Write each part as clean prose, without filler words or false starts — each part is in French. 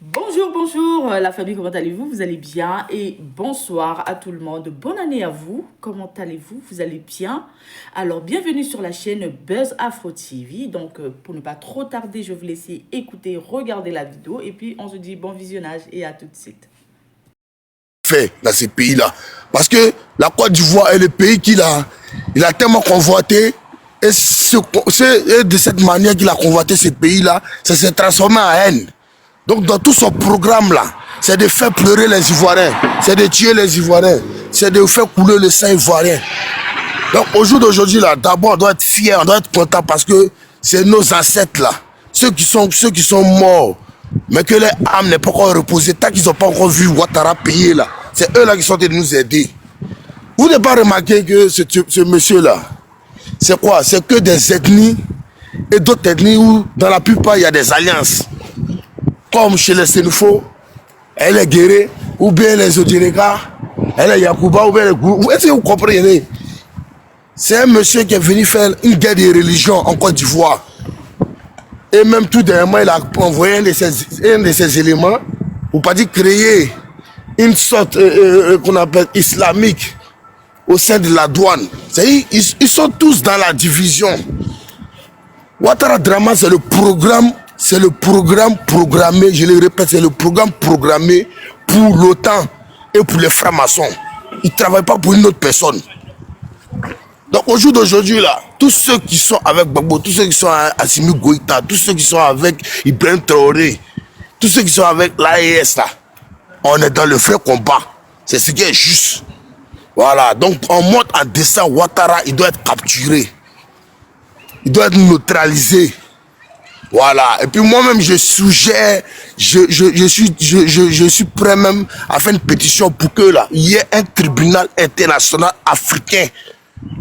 Bonjour, bonjour la famille, comment allez-vous? Vous allez bien? Et bonsoir à tout le monde. Bonne année à vous. Comment allez-vous? Vous allez bien? Alors, bienvenue sur la chaîne Buzz Afro TV. Donc, pour ne pas trop tarder, je vais vous laisser écouter, regarder la vidéo. Et puis, on se dit bon visionnage et à tout de suite. Fait dans ces pays-là. Parce que la Côte d'Ivoire est le pays qu'il a tellement convoité. Et c'est de cette manière qu'il a convoité ce pays-là, ça s'est transformé en haine. Donc dans tout son programme-là, c'est de faire pleurer les Ivoiriens, c'est de tuer les Ivoiriens, c'est de faire couler le sang ivoirien. Donc au jour d'aujourd'hui, là, d'abord on doit être fiers, on doit être content parce que c'est nos ancêtres là, ceux qui sont morts, mais que les âmes n'est pas encore reposées, tant qu'ils n'ont pas encore vu Ouattara payer là. C'est eux là qui sont de nous aider. Vous n'avez pas remarqué que ce monsieur-là, c'est quoi? C'est que des ethnies et d'autres ethnies où dans la plupart il y a des alliances. Comme chez les Sénoufos, elle est Guéré, ou bien les Odineka, elle est Yakouba, ou bien les Gourou. Est-ce que vous comprenez? C'est un monsieur qui est venu faire une guerre de religion en Côte d'Ivoire. Et même tout dernièrement, il a envoyé un de ses éléments, pour pas dire créer une sorte qu'on appelle islamique au sein de la douane. Ils sont tous dans la division. Ouattara Drama, c'est le programme programmé, je le répète, c'est le programme programmé pour l'OTAN et pour les francs-maçons. Ils ne travaillent pas pour une autre personne. Donc au jour d'aujourd'hui, là, tous ceux qui sont avec Gbagbo, tous ceux qui sont avec Assimi Goïta, tous ceux qui sont avec Ibrahim Traoré, tous ceux qui sont avec l'AES, là, on est dans le vrai combat. C'est ce qui est juste. Voilà, donc on monte en descend Ouattara, il doit être capturé. Il doit être neutralisé. Voilà, et puis moi-même je suggère, je suis prêt même à faire une pétition pour que là, il y ait un tribunal international africain.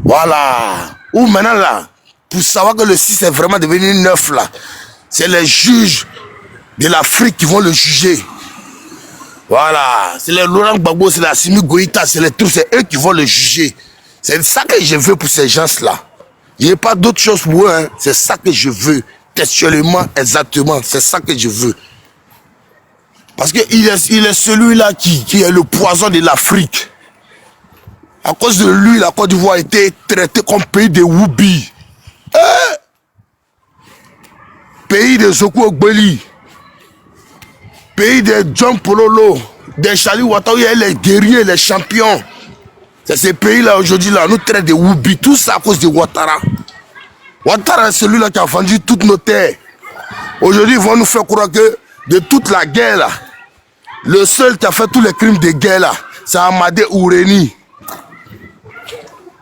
Voilà, ou maintenant là, pour savoir que le 6 est vraiment devenu 9 là, c'est les juges de l'Afrique qui vont le juger. Voilà, c'est les Laurent Gbagbo, c'est la Assimi Goïta, c'est les trucs, c'est eux qui vont le juger. C'est ça que je veux pour ces gens-là. Il n'y a pas d'autre chose pour eux, hein. C'est ça que je veux. Textuellement, exactement, c'est ça que je veux. Parce qu'il est celui-là qui est le poison de l'Afrique. À cause de lui, la Côte d'Ivoire a été traitée comme pays de Woubi. Pays de Zokou Ogbeli. Pays de John Pololo, des Charlie Ouattara, les guerriers, les champions. C'est ces pays-là aujourd'hui, là, nous traitent de Woubi. Tout ça à cause de Ouattara. Ouattara est celui-là qui a vendu toutes nos terres. Aujourd'hui, ils vont nous faire croire que de toute la guerre, là, le seul qui a fait tous les crimes de guerre, là, c'est Amadé Oureni.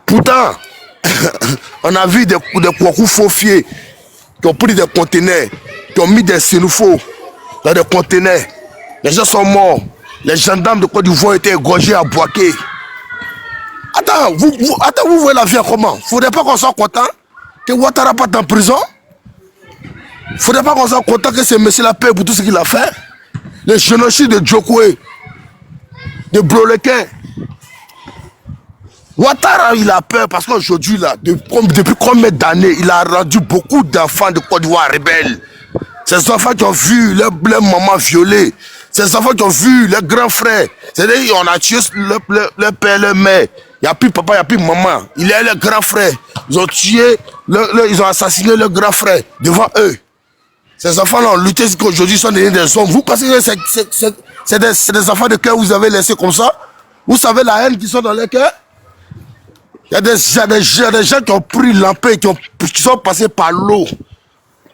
Pourtant, on a vu des Kouakou Fofier qui ont pris des conteneurs, qui ont mis des Sénoufos dans des conteneurs. Les gens sont morts. Les gendarmes de Côte d'Ivoire étaient égorgés à Boaké. Attends, vous voyez la vie comment? Faudrait pas qu'on soit content que Ouattara parte en prison. Faudrait pas qu'on soit content que ce monsieur-là paie pour tout ce qu'il a fait. Le génocide de Djokoué, de Brolequin. Ouattara, il a peur parce qu'aujourd'hui, là, depuis combien d'années, il a rendu beaucoup d'enfants de Côte d'Ivoire rebelles. Ces enfants qui ont vu leur maman violée. Ces enfants qui ont vu leurs grands frères. C'est-à-dire qu'on a tué leur père, leur mère. Il n'y a plus papa, il n'y a plus maman. Il y a leurs grands frères. Ils ont tué, ils ont assassiné leurs grands frères devant eux. Ces enfants-là ont lutté qu'aujourd'hui sont devenus des hommes. Vous pensez que c'est des enfants de cœur que vous avez laissés comme ça? Vous savez la haine qui sont dans leur cœur? Il y a des gens qui ont pris l'empire, qui sont passés par l'eau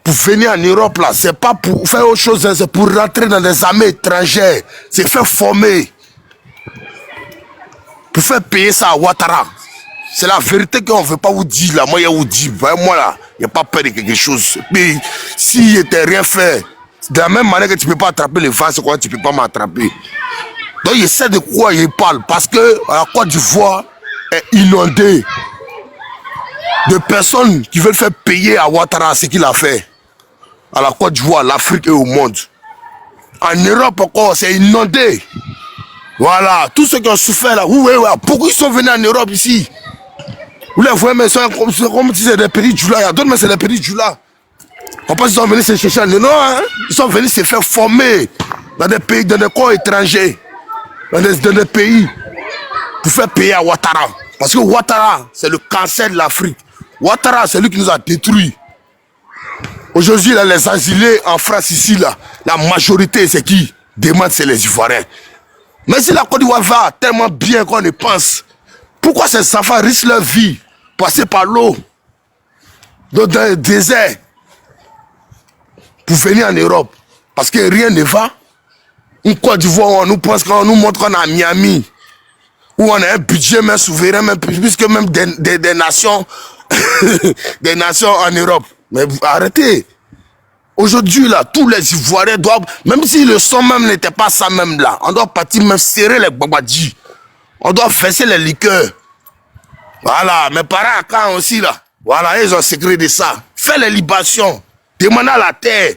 pour venir en Europe là. C'est pas pour faire autre chose, hein, c'est pour rentrer dans des armées étrangères. C'est faire former. Pour faire payer ça à Ouattara. C'est la vérité qu'on ne veut pas vous dire là. Moi, je vous dis, moi là, il n'y a pas peur de quelque chose. Mais s'il n'était rien fait, de la même manière que tu ne peux pas attraper le vent, c'est quoi, tu ne peux pas m'attraper. Donc, je sais de quoi il parle. Parce que la Côte d'Ivoire est inondée de personnes qui veulent faire payer à Ouattara ce qu'il a fait. À la Côte d'Ivoire, l'Afrique et au monde. En Europe encore, c'est inondé. Voilà, tous ceux qui ont souffert là, pourquoi ils sont venus en Europe ici? Vous les voyez, mais c'est comme si c'est des pays Djoula. Il y a d'autres, mais c'est des pays Djoula. On pense qu'ils sont venus se chercher. Non, hein? Ils sont venus se faire former dans des pays, dans des corps étrangers, dans des pays, pour faire payer à Ouattara. Parce que Ouattara, c'est le cancer de l'Afrique. Ouattara, c'est lui qui nous a détruits. Aujourd'hui, les asilés en France, ici, là, la majorité, c'est qui demande, c'est les Ivoiriens. Mais si la Côte d'Ivoire va tellement bien qu'on ne pense, pourquoi ces enfants risquent leur vie, passer par l'eau, dans le désert, pour venir en Europe? Parce que rien ne va. Une Côte d'Ivoire, on nous pense qu'on nous montre qu'on est à Miami, où on a un budget même souverain, même plus que même des nations, des nations en Europe. Mais arrêtez. Aujourd'hui, là, tous les Ivoiriens doivent, même si le son même n'était pas ça même là, on doit partir même serrer les babadji. On doit verser les liqueurs. Voilà, mes parents, quand aussi là, voilà, ils ont secret de ça. Fais les libations. Demandez à la terre.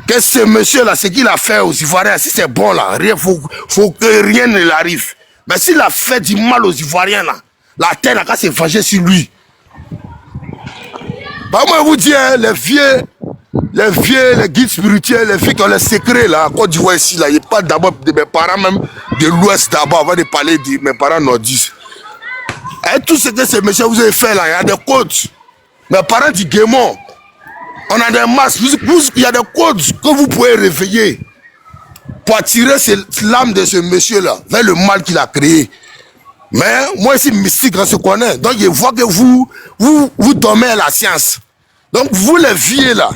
Que ce monsieur-là, ce qu'il a fait aux Ivoiriens, si c'est bon là, il faut que rien ne l'arrive. Mais s'il a fait du mal aux Ivoiriens là, la terre n'a qu'à se venger sur lui. Bah moi je vous dis, hein, les vieux, les guides spirituels, les filles qui ont les secrets là, à Côte d'Ivoire ici là, il parle d'abord de mes parents même de l'Ouest d'abord, avant de parler de mes parents nordistes. Et tout ce que ces messieurs vous avez fait là, il y a des codes. Mes parents du Guémon, on a des masques, il y a des codes que vous pouvez réveiller pour attirer l'âme de ce monsieur là vers le mal qu'il a créé. Mais moi ici, mystique, on se connaît. Donc je vois que vous dormez à la science. Donc vous les vieux là,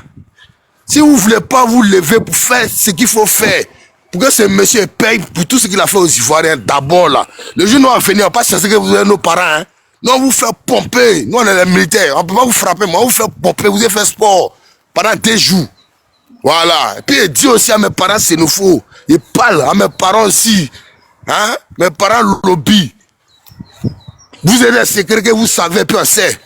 si vous ne voulez pas vous lever pour faire ce qu'il faut faire, pour que ce monsieur paye pour tout ce qu'il a fait aux Ivoiriens, d'abord là, le jour où on va venir, on va pas chercher que vous êtes nos parents. Hein. Nous on vous fait pomper, nous on est les militaires, on ne peut pas vous frapper, mais on vous fait pomper, vous avez fait sport pendant 2 jours. Voilà. Et puis il dit aussi à mes parents, c'est nous faut. Il parle à mes parents aussi. Hein? Mes parents lobby. Vous avez des secrets que vous savez, puis on sait.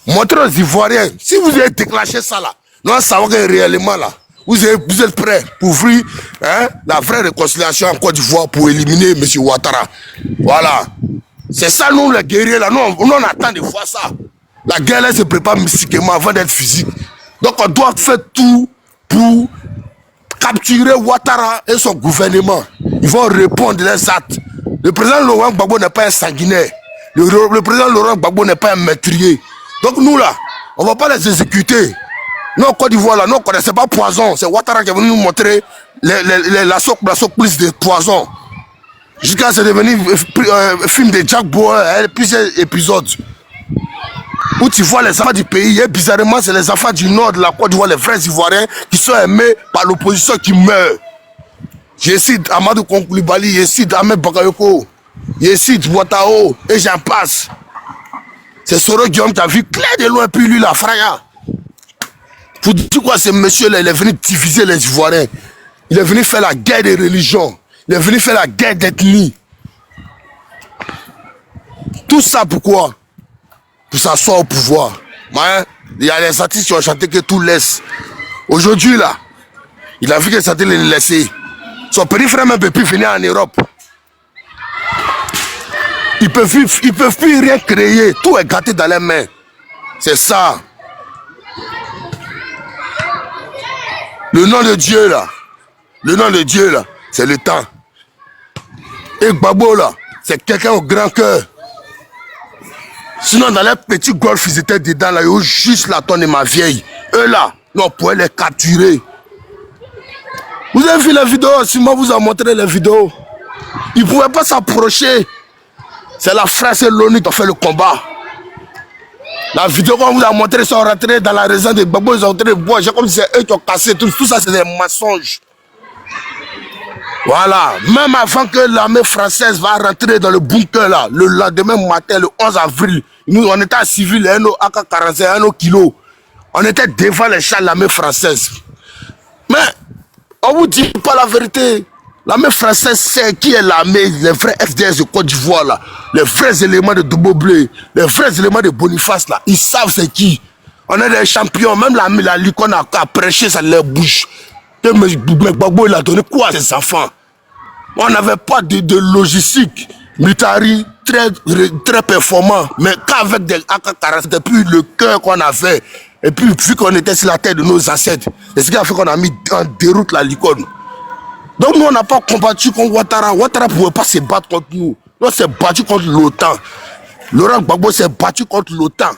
Montrez aux Ivoiriens, si vous avez déclenché ça là, nous savons que réellement là, vous êtes prêts pour ouvrir hein, la vraie réconciliation en Côte d'Ivoire pour éliminer M. Ouattara. Voilà. C'est ça nous les guerriers là, nous on attend de voir ça. La guerre là se prépare mystiquement avant d'être physique. Donc on doit faire tout pour capturer Ouattara et son gouvernement. Ils vont répondre des actes. Le président Laurent Gbagbo n'est pas un sanguinaire. Le président Laurent Gbagbo n'est pas un meurtrier. Donc nous là, on ne va pas les exécuter. Nous en Côte d'Ivoire là, nous on ne connaissait pas poison. C'est Ouattara qui est venu nous montrer la plus de poison. Jusqu'à ce devenu film de Jack Bauer, plusieurs épisodes. Où tu vois les enfants du pays, et bizarrement c'est les enfants du nord de la Côte d'Ivoire, les vrais Ivoiriens qui sont aimés par l'opposition qui meurt. Je cite Amadou Konkoulibaly, je cite Ahmed Bakayoko, je cite Ouattao, et j'en passe. C'est Soro Guillaume qui a vu clair de loin, puis lui la fraya. Pour dire quoi, ce monsieur-là, il est venu diviser les Ivoiriens. Il est venu faire la guerre des religions. Il est venu faire la guerre d'ethnie. Tout ça pourquoi? Pour s'asseoir au pouvoir. Mais il y a les artistes qui ont chanté que tout laisse. Aujourd'hui là, il a vu que ça les laisser. Son petit frère même ne peut plus venir en Europe. Ils peuvent plus rien créer. Tout est gâté dans les mains. C'est ça. Le nom de Dieu là. Le nom de Dieu là, c'est le temps. Et Gbagbo là, c'est quelqu'un au grand cœur. Sinon, dans les petits golfs, ils étaient dedans, là, ils ont juste la tonne de ma vieille. Eux là, nous, on pourrait les capturer. Vous avez vu les vidéos, Simon vous a montré les vidéos. Ils ne pouvaient pas s'approcher. C'est la France et l'ONU qui ont fait le combat. La vidéo qu'on vous a montré, ils sont rentrés dans la région de Gbagbo, ils ont entré boire. J'ai comme si c'est eux qui ont cassé tout. Tout ça, c'est des mensonges. Voilà, même avant que l'armée française va rentrer dans le bunker là, le lendemain matin, le 11 avril, nous on était à civil, un AK-45, un kilo. On était devant les chars de l'armée française. Mais on vous dit pas la vérité. L'armée française sait qui est l'armée, les vrais FDS de Côte d'Ivoire là, les vrais éléments de Double, les vrais éléments de Boniface là, ils savent c'est qui. On est des champions, même la Ligue qu'on a prêché, ça leur bouche. Mais Gbagbo il a donné quoi à ses enfants? On n'avait pas de logistique militaire très performant, mais qu'avec des AK-47, c'était plus le cœur qu'on avait. Et puis, vu qu'on était sur la terre de nos ancêtres, c'est ce qui a fait qu'on a mis en déroute la licorne. Donc nous, on n'a pas combattu contre Ouattara. Ouattara ne pouvait pas se battre contre nous. Nous, on s'est battu contre l'OTAN. Laurent Gbagbo s'est battu contre l'OTAN.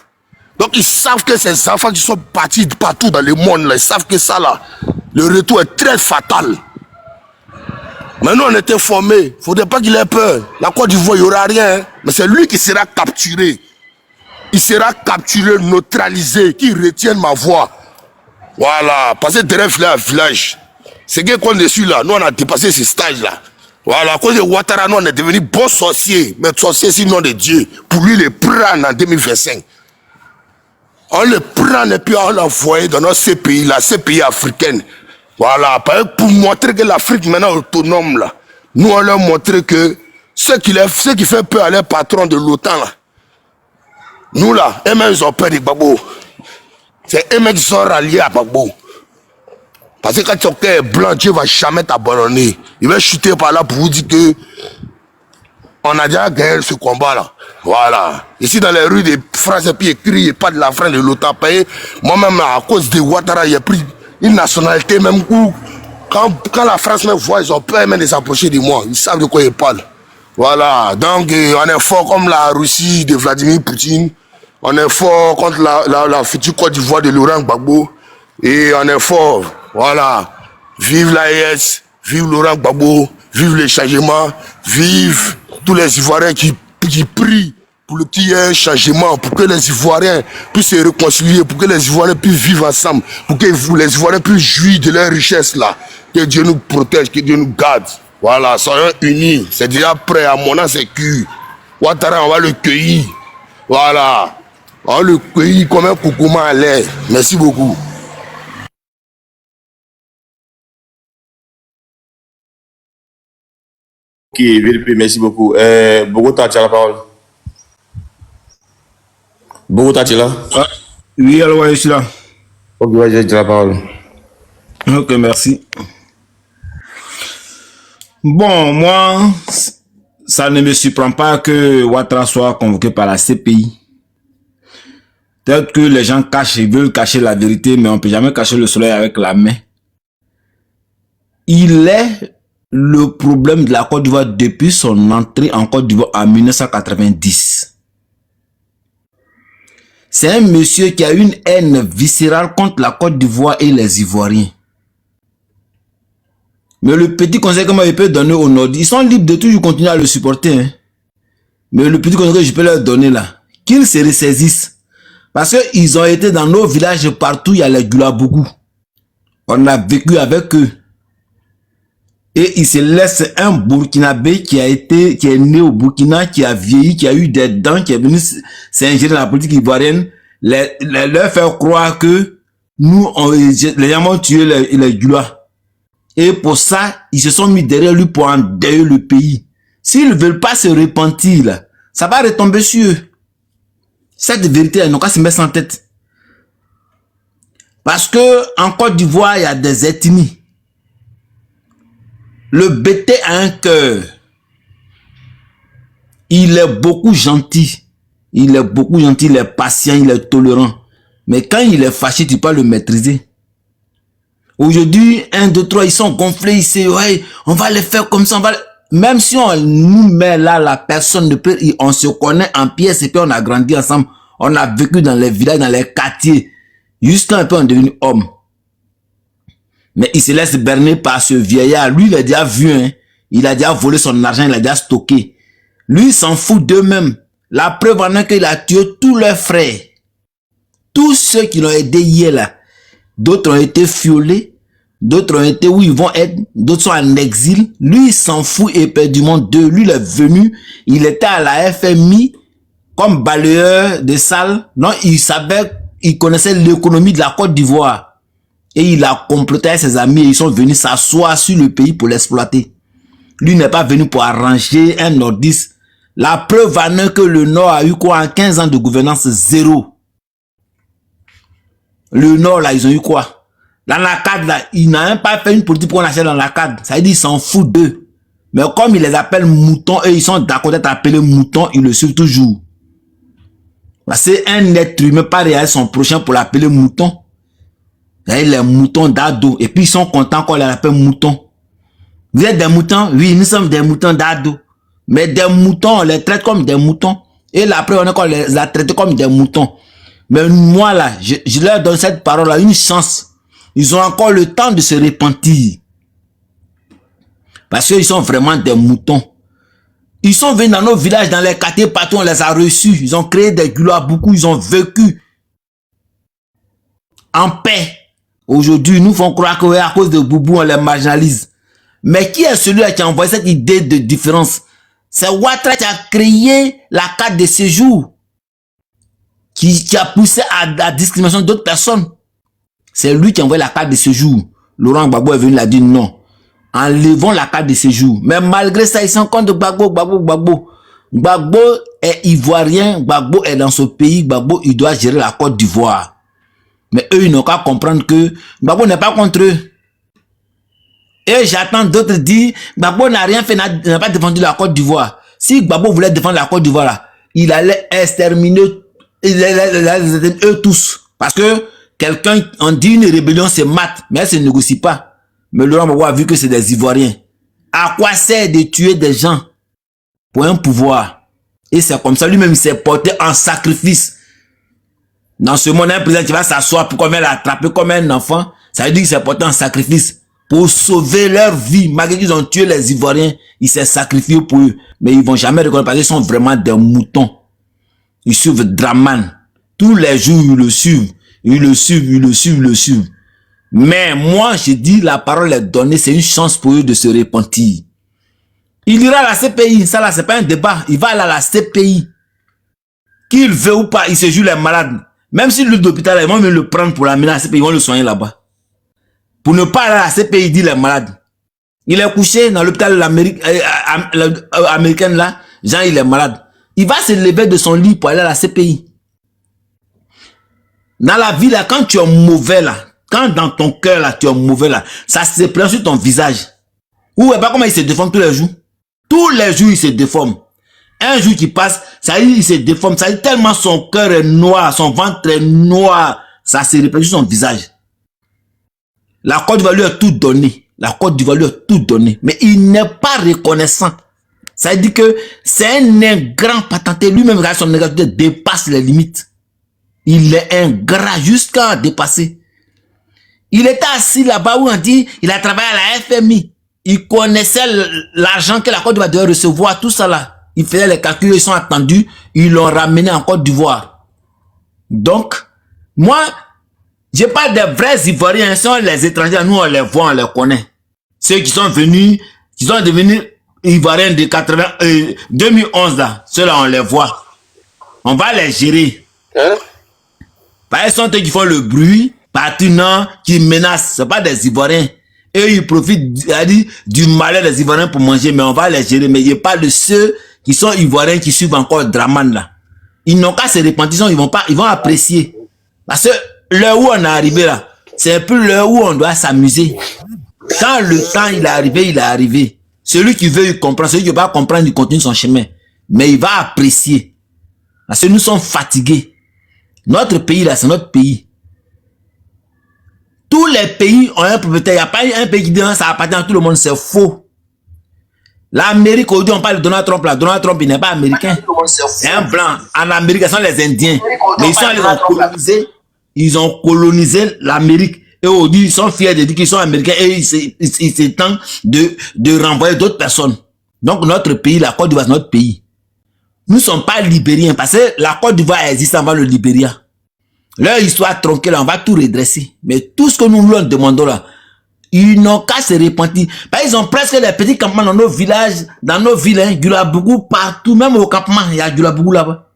Donc ils savent que ces enfants qui sont partis partout dans le monde, là, ils savent que ça, là, le retour est très fatal. Maintenant, on était formés. Il ne faudrait pas qu'il ait peur. La Côte d'Ivoire, il n'y aura rien. Mais c'est lui qui sera capturé. Il sera capturé, neutralisé, qui retienne ma voix. Voilà. Parce que derrière village. C'est qu'on est dessus là. Nous, on a dépassé ce stage-là. Voilà. À cause de Ouattara, nous, on est devenu bons sorciers. Mais sorciers, c'est le nom de Dieu. Pour lui, les prendre en 2025. On le prend et puis on l'envoie dans notre CPI, là, CPI africaine. Voilà, pour montrer que l'Afrique maintenant est autonome, là. Nous, on leur montre que ceux qui font peur à leur patron de l'OTAN, là. Nous, là, eux-mêmes, ils ont peur de Gbagbo. C'est eux-mêmes qui sont ralliés à Gbagbo. Parce que quand ton cœur est blanc, Dieu va jamais t'abandonner. Il va chuter par là pour vous dire que on a déjà gagné ce combat-là. Voilà. Ici, dans les rues de France, et puis écrit, il n'y a pas de la France de l'OTAN payé. Moi-même, à cause de Ouattara, j'ai pris une nationalité même où, quand la France me voit, ils ont peur même de s'approcher de moi. Ils savent de quoi ils parlent. Voilà. Donc, on est fort comme la Russie de Vladimir Poutine. On est fort contre la future Côte d'Ivoire de Laurent Gbagbo. Et on est fort. Voilà. Vive l'AES, vive Laurent Gbagbo, vive les changements, vive tous les Ivoiriens qui prient pour qu'il y ait un changement, pour que les Ivoiriens puissent se réconcilier, pour que les Ivoiriens puissent vivre ensemble, pour que les Ivoiriens puissent jouir de leur richesse là. Que Dieu nous protège, que Dieu nous garde. Voilà, soyons unis. C'est déjà prêt, à mon âge, c'est cuit. Ouattara, on va le cueillir. Voilà. On va le cueillir comme un coucouman à l'air. Merci beaucoup. Ok, VDP, merci beaucoup. Bogota, tu as la parole. Bogota, tu es là? Oui, alors ouais, je suis là. Ok, ouais, j'ai la parole. Ok, merci. Bon, moi, ça ne me surprend pas que Ouattara soit convoqué par la CPI. Peut-être que les gens ils veulent cacher la vérité, mais on ne peut jamais cacher le soleil avec la main. Il est le problème de la Côte d'Ivoire depuis son entrée en Côte d'Ivoire en 1990. C'est un monsieur qui a une haine viscérale contre la Côte d'Ivoire et les Ivoiriens. Mais le petit conseil que moi je peux donner aux Nord, ils sont libres de toujours continuer à le supporter. Hein. Mais le petit conseil que je peux leur donner là, qu'ils se ressaisissent. Parce qu'ils ont été dans nos villages partout, il y a les Gulabougou. On a vécu avec eux. Et ils se laissent un Burkinabé qui est né au Burkina, qui a vieilli, qui a eu des dents, qui est venu s'ingérer dans la politique ivoirienne, leur faire croire que nous, les gens ont tué les Gula. Et pour ça, ils se sont mis derrière lui pour endeuiller le pays. S'ils ne veulent pas se repentir, là, ça va retomber sur eux. Cette vérité, ils n'ont qu'à se mettre en tête. Parce que en Côte d'Ivoire, il y a des ethnies. Le Bété a un cœur. Il est beaucoup gentil. Il est beaucoup gentil, il est patient, il est tolérant. Mais quand il est fâché, tu peux pas le maîtriser. Aujourd'hui, 1, 2, 3, ils sont gonflés, ils disent, ouais, on va les faire comme ça, même si on nous met là, la personne ne peut, on se connaît en pièces et puis on a grandi ensemble, on a vécu dans les villages, dans les quartiers, jusqu'à un peu on est devenu homme. Mais il se laisse berner par ce vieillard. Lui, il a déjà vu, hein. Il a déjà volé son argent, il a déjà stocké. Lui, il s'en fout d'eux-mêmes. La preuve en est qu'il a tué tous leurs frères. Tous ceux qui l'ont aidé hier là. D'autres ont été fiolés. D'autres ont été où ils vont être. D'autres sont en exil. Lui, il s'en fout éperdument d'eux. Lui, il est venu. Il était à la FMI comme balayeur de salles. Non, il savait, il connaissait l'économie de la Côte d'Ivoire. Et il a comploté avec ses amis et ils sont venus s'asseoir sur le pays pour l'exploiter. Lui n'est pas venu pour arranger un nordiste. La preuve en est que le Nord a eu quoi en 15 ans de gouvernance? Zéro. Le Nord là, ils ont eu quoi? Dans la cadre là, il n'a même pas fait une politique pour nationale dans la cadre. Ça veut dire qu'ils s'en foutent d'eux. Mais comme il les appelle moutons et ils sont d'accord d'être appelés moutons, ils le suivent toujours. Parce qu'un être humain pas regarder son prochain pour l'appeler mouton. Les moutons d'ado. Et puis ils sont contents qu'on les appelle moutons. Vous êtes des moutons? Oui, nous sommes des moutons d'ado. Mais des moutons, on les traite comme des moutons. Et là, après, on les a traités comme des moutons. Mais moi, là, je leur donne cette parole-là, une chance. Ils ont encore le temps de se repentir. Parce qu'ils sont vraiment des moutons. Ils sont venus dans nos villages, dans les quartiers, partout, on les a reçus. Ils ont créé des gouloirs, beaucoup, ils ont vécu en paix. Aujourd'hui, nous font croire qu'à cause de Boubou, on les marginalise. Mais qui est celui qui a envoyé cette idée de différence? C'est Ouattara qui a créé la carte de séjour, qui a poussé à la discrimination d'autres personnes. C'est lui qui a envoyé la carte de séjour. Laurent Gbagbo est venu, il a dit non. Enlevons la carte de séjour. Mais malgré ça, ils sont contre Gbagbo. Gbagbo est ivoirien, Gbagbo est dans ce pays, Gbagbo, il doit gérer la Côte d'Ivoire. Mais eux, ils n'ont qu'à comprendre que Gbagbo n'est pas contre eux. Et j'attends d'autres dire, Gbagbo n'a rien fait, n'a pas défendu la Côte d'Ivoire. Si Gbagbo voulait défendre la Côte d'Ivoire, là, il allait exterminer eux tous. Parce que quelqu'un, on dit une rébellion, c'est mat, mais elle se négocie pas. Mais Laurent Gbagbo a vu que c'est des Ivoiriens. À quoi sert de tuer des gens pour un pouvoir? Et c'est comme ça, lui-même, il s'est porté en sacrifice. Dans ce monde, un président qui va s'asseoir pour qu'on vienne l'attraper comme un enfant, ça veut dire qu'il s'est porté en sacrifice pour sauver leur vie. Malgré qu'ils ont tué les Ivoiriens, il s'est sacrifié pour eux. Mais ils vont jamais reconnaître parce qu'ils sont vraiment des moutons. Ils suivent Draman. Tous les jours, ils le suivent. Ils le suivent. Mais moi, je dis, la parole est donnée, c'est une chance pour eux de se repentir. Il ira à la CPI, ça là, c'est pas un débat. Il va aller à la CPI. Qu'il veut ou pas, il se joue les malades. Même si lui d'hôpital, ils vont le prendre pour l'amener à la CPI, ils vont le soigner là-bas. Pour ne pas aller à la CPI, il dit les malades. Il est couché dans l'hôpital américain là, Jean, il est malade. Il va se lever de son lit pour aller à la CPI. Dans la vie là, quand tu es mauvais là, quand dans ton cœur là, tu es mauvais là, ça se plaint sur ton visage. Ou pas comment il se déforme tous les jours. Tous les jours, il se déforme. Un jour qui passe, ça y est, il se déforme. Ça y est, tellement son cœur est noir, son ventre est noir, ça se répercute sur son visage. La Côte d'Ivoire lui a tout donné. La Côte d'Ivoire lui a tout donné. Mais il n'est pas reconnaissant. Ça veut dire que c'est un ingrat patenté. Lui-même, son ingratitude dépasse les limites. Il est ingrat jusqu'à dépasser. Il était assis là-bas où on dit, il a travaillé à la FMI. Il connaissait l'argent que la Côte d'Ivoire devait recevoir, tout ça là. Il faisait les calculs, ils sont attendus, ils l'ont ramené en Côte d'Ivoire. Donc, moi, je parle des vrais Ivoiriens, ce sont les étrangers, nous on les voit, on les connaît. Ceux qui sont venus, qui sont devenus Ivoiriens de 2011 là, ceux-là on les voit. On va les gérer. Parce qu'ils sont eux qui font le bruit, partout non, qui menacent, ce pas des Ivoiriens. Et ils profitent du malheur des Ivoiriens pour manger, mais on va les gérer. Mais je parle de ceux qui sont Ivoiriens qui suivent encore Draman là. Ils n'ont qu'à se repentir, ils vont apprécier. Parce que l'heure où on est arrivé là, c'est un peu l'heure où on doit s'amuser. Quand le temps il est arrivé, il est arrivé. Celui qui veut, il comprend. Celui qui ne veut pas comprendre, il continue son chemin. Mais il va apprécier. Parce que nous sommes fatigués. Notre pays là, c'est notre pays. Tous les pays ont un propriétaire. Il n'y a pas un pays qui dit ça appartient à tout le monde. C'est faux. L'Amérique, aujourd'hui, on parle de Donald Trump là. Donald Trump, il n'est pas américain. C'est un blanc. En Amérique, ce sont les Indiens. Mais ils ont colonisé l'Amérique. Et aujourd'hui, ils sont fiers de dire qu'ils sont américains. Et ils s'étendent de renvoyer d'autres personnes. Donc, notre pays, la Côte d'Ivoire, c'est notre pays. Nous ne sommes pas libériens. Parce que la Côte d'Ivoire existe avant le Libéria. Leur histoire tronquée là, on va tout redresser. Mais tout ce que nous leur demandons là, ils n'ont qu'à se repentir. Ils ont presque des petits campements dans nos villages, dans nos villes, hein, Gulabougou partout, même au campement, il y a Gulabougou là-bas.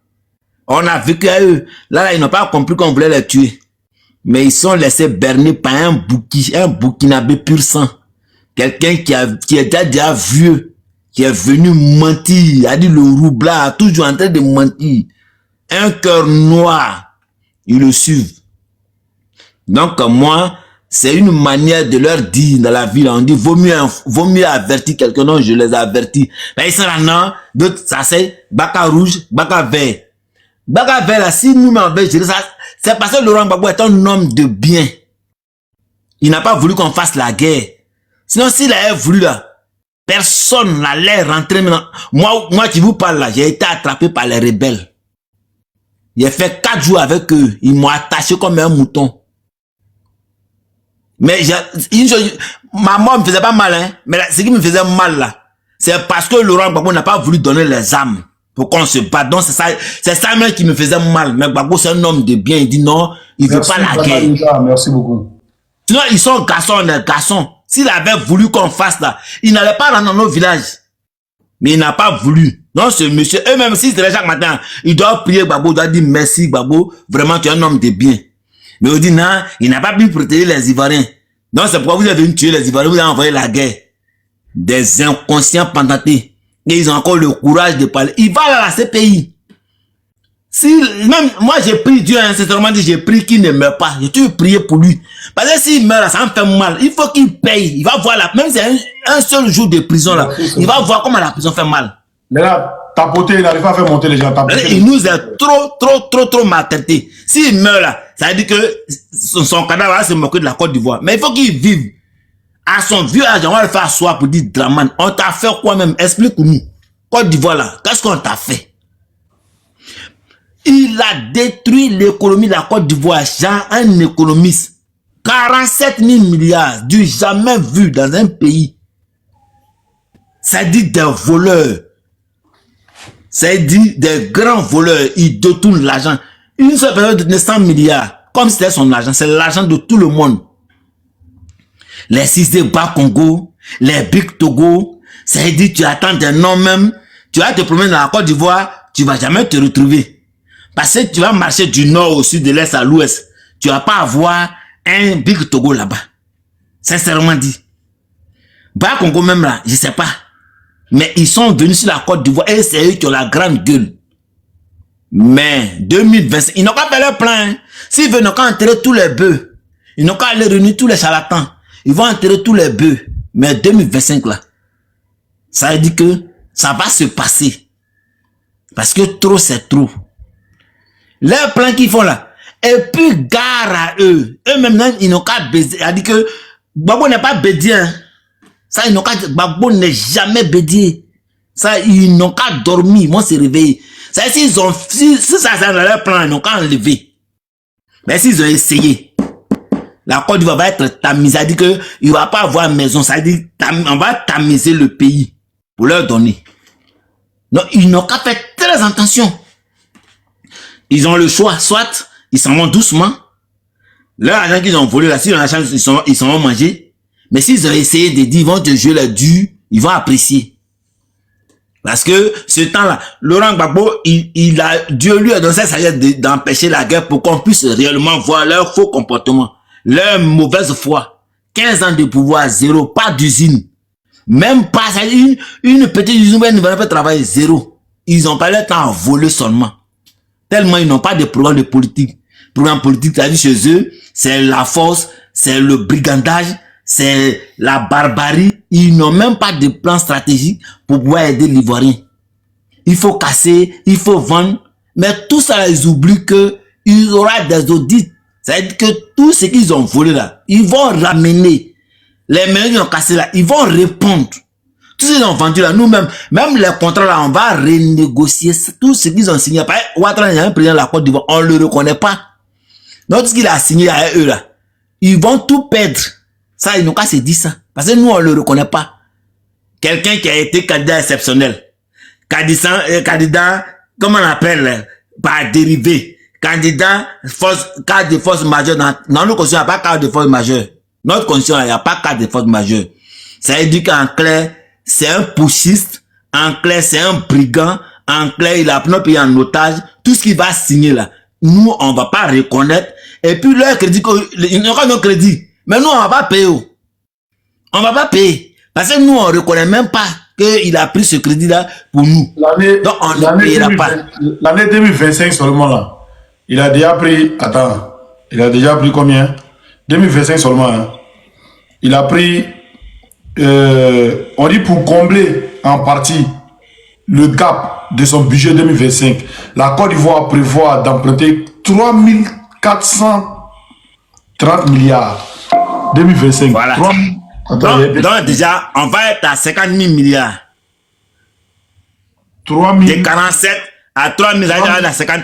On a vécu à eux. Là, ils n'ont pas compris qu'on voulait les tuer. Mais ils sont laissés berner par un Burkinabé pur sang. Quelqu'un qui était déjà vieux, qui est venu mentir, a dit le roublard, toujours en train de mentir. Un cœur noir. Ils le suivent. Donc, moi, c'est une manière de leur dire dans la ville. On dit, vaut mieux avertir quelqu'un. Non, je les avertis. Mais ils sont là, non. D'autres, ça c'est Baka rouge, Baka vert. Baga vers là, si nous on veut gérer ça, c'est parce que Laurent Gbagbo est un homme de bien. Il n'a pas voulu qu'on fasse la guerre. Sinon, s'il avait voulu là, personne n'allait rentrer maintenant. Moi qui vous parle là, j'ai été attrapé par les rebelles. J'ai fait 4 jours avec eux. Ils m'ont attaché comme un mouton. Mais ma mort me faisait pas mal, hein. Mais là, ce qui me faisait mal là, c'est parce que Laurent Gbagbo n'a pas voulu donner les armes pour qu'on se batte. Donc c'est ça même qui me faisait mal. Mais Gbagbo c'est un homme de bien. Il dit non, il veut pas la guerre. Merci beaucoup. Sinon ils sont garçons, des garçons. S'il avait voulu qu'on fasse là, il n'allait pas rentrer dans nos villages. Mais il n'a pas voulu. Non, ce monsieur, eux-mêmes, si c'est chaque matin, il doit prier Gbagbo, il doit dire merci Gbagbo, vraiment tu es un homme de bien. Mais on dit non, il n'a pas pu protéger les Ivoiriens. Donc c'est pourquoi vous avez venu tuer les Ivoiriens, vous avez envoyé la guerre. Des inconscients pendantés. Et ils ont encore le courage de parler. Il va à la CPI. Si, même, moi j'ai pris Dieu, hein, sincèrement dit, j'ai pris qu'il ne meurt pas. J'ai toujours prié pour lui. Parce que s'il meurt, ça me fait mal. Il faut qu'il paye. Il va voir là, même si c'est un seul jour de prison là, il va voir comment la prison fait mal. Mais là, tapoter, il n'arrive pas à faire monter les gens. Il nous a trop maltraité. S'il meurt là, ça veut dire que son cadavre va se moquer de la Côte d'Ivoire. Mais il faut qu'il vive. À son vieux âge, on va le faire asseoir pour dire Draman, on t'a fait quoi même? Explique-nous. Côte d'Ivoire là, qu'est-ce qu'on t'a fait? Il a détruit l'économie de la Côte d'Ivoire. Genre un économiste. 47 000 milliards, du jamais vu dans un pays. Ça dit des voleurs. Ça dit des grands voleurs. Ils détournent l'argent. Une seule personne de 100 milliards. Comme si c'était son argent. C'est l'argent de tout le monde. Les 6D Bas Congo, les Big Togo. Ça dit tu attends des noms même. Tu vas te promener dans la Côte d'Ivoire. Tu vas jamais te retrouver. Parce que tu vas marcher du nord au sud, de l'est à l'ouest. Tu vas pas avoir un Big Togo là-bas. Sincèrement dit. Bas Congo même là, je sais pas. Mais ils sont venus sur la Côte d'Ivoire et c'est eux qui ont la grande gueule. Mais 2025, ils n'ont qu'à faire leur plan. Hein. S'ils veulent, ils n'ont qu'à enterrer tous les bœufs. Ils n'ont qu'à aller réunir tous les charlatans. Ils vont enterrer tous les bœufs. Mais 2025 là, ça veut dire que ça va se passer. Parce que trop c'est trop. Leur plan qu'ils font là. Et puis gare à eux. Eux-mêmes, ils n'ont qu'à baiser. C'est-à-dire que Gbagbo n'est pas bédié. Hein. Ça, ils n'ont qu'à... Gbagbo n'est jamais bédié. Ça, ils n'ont qu'à dormir. Ils vont se réveiller. Ça, s'ils ont... Si ça, c'est dans leur plan, ils n'ont qu'à enlever. Mais s'ils ont essayé, la Côte d'Ivoire va être tamisée. C'est-à-dire qu'il ne va pas avoir maison. Ça veut dire on va tamiser le pays pour leur donner. Donc, ils n'ont qu'à faire très attention. Ils ont le choix. Soit, ils s'en vont doucement. Leur argent qu'ils ont volé là, s'ils ont la chance, ils s'en vont manger. Mais s'ils ont essayé de dire, ils vont te jouer le dur, ils vont apprécier. Parce que ce temps-là, Laurent Gbagbo, Dieu lui a donné sa sagesse d'empêcher la guerre pour qu'on puisse réellement voir leur faux comportement, leur mauvaise foi. 15 ans de pouvoir, zéro, pas d'usine. Même pas, une petite usine où ils ne vont pas travailler, zéro. Ils n'ont pas le temps à voler seulement. Tellement ils n'ont pas de programme de politique. Programme politique, ça dit chez eux, c'est la force, c'est le brigandage, c'est la barbarie. Ils n'ont même pas de plan stratégique pour pouvoir aider l'Ivoirien. Il faut casser, il faut vendre. Mais tout ça, ils oublient que il y aura des audits. Ça veut dire que tout ce qu'ils ont volé là, ils vont ramener. Les meilleurs qui ont cassé là, ils vont répondre. Tout ce qu'ils ont vendu là, nous-mêmes, même les contrats là, on va renégocier tout ce qu'ils ont signé. Par exemple, Ouattara, il y a un président de la Côte d'Ivoire, on ne le reconnaît pas. Donc, ce qu'il a signé à eux là, ils vont tout perdre. Ça, ils n'ont qu'à se dire ça. Parce que nous, on ne le reconnaît pas. Quelqu'un qui a été candidat exceptionnel. Candidat, comment on appelle, par dérivé. Candidat, cadre de force majeure. Dans notre constitution, il n'y a pas cadre de force majeure. Notre constitution, il n'y a pas cadre de force majeure. Ça veut dire qu'en clair, c'est un putschiste. En clair, c'est un brigand. En clair, il a pris notre pays en otage. Tout ce qu'il va signer là, nous, on ne va pas reconnaître. Et puis, leur crédit, ils n'ont pas nos crédits. Mais nous, on ne va pas payer. On ne va pas payer. Parce que nous, on ne reconnaît même pas qu'il a pris ce crédit-là pour nous. Donc, on ne payera pas. L'année 2025 seulement, là, il a déjà pris... Attends, il a déjà pris combien? 2025 seulement. Hein. Il a pris... on dit pour combler en partie le gap de son budget 2025, la Côte d'Ivoire prévoit d'emprunter 3430 milliards. 2025. Voilà. Donc déjà, on va être à 50 000 milliards. 3000. De 47 à 3 000, à 50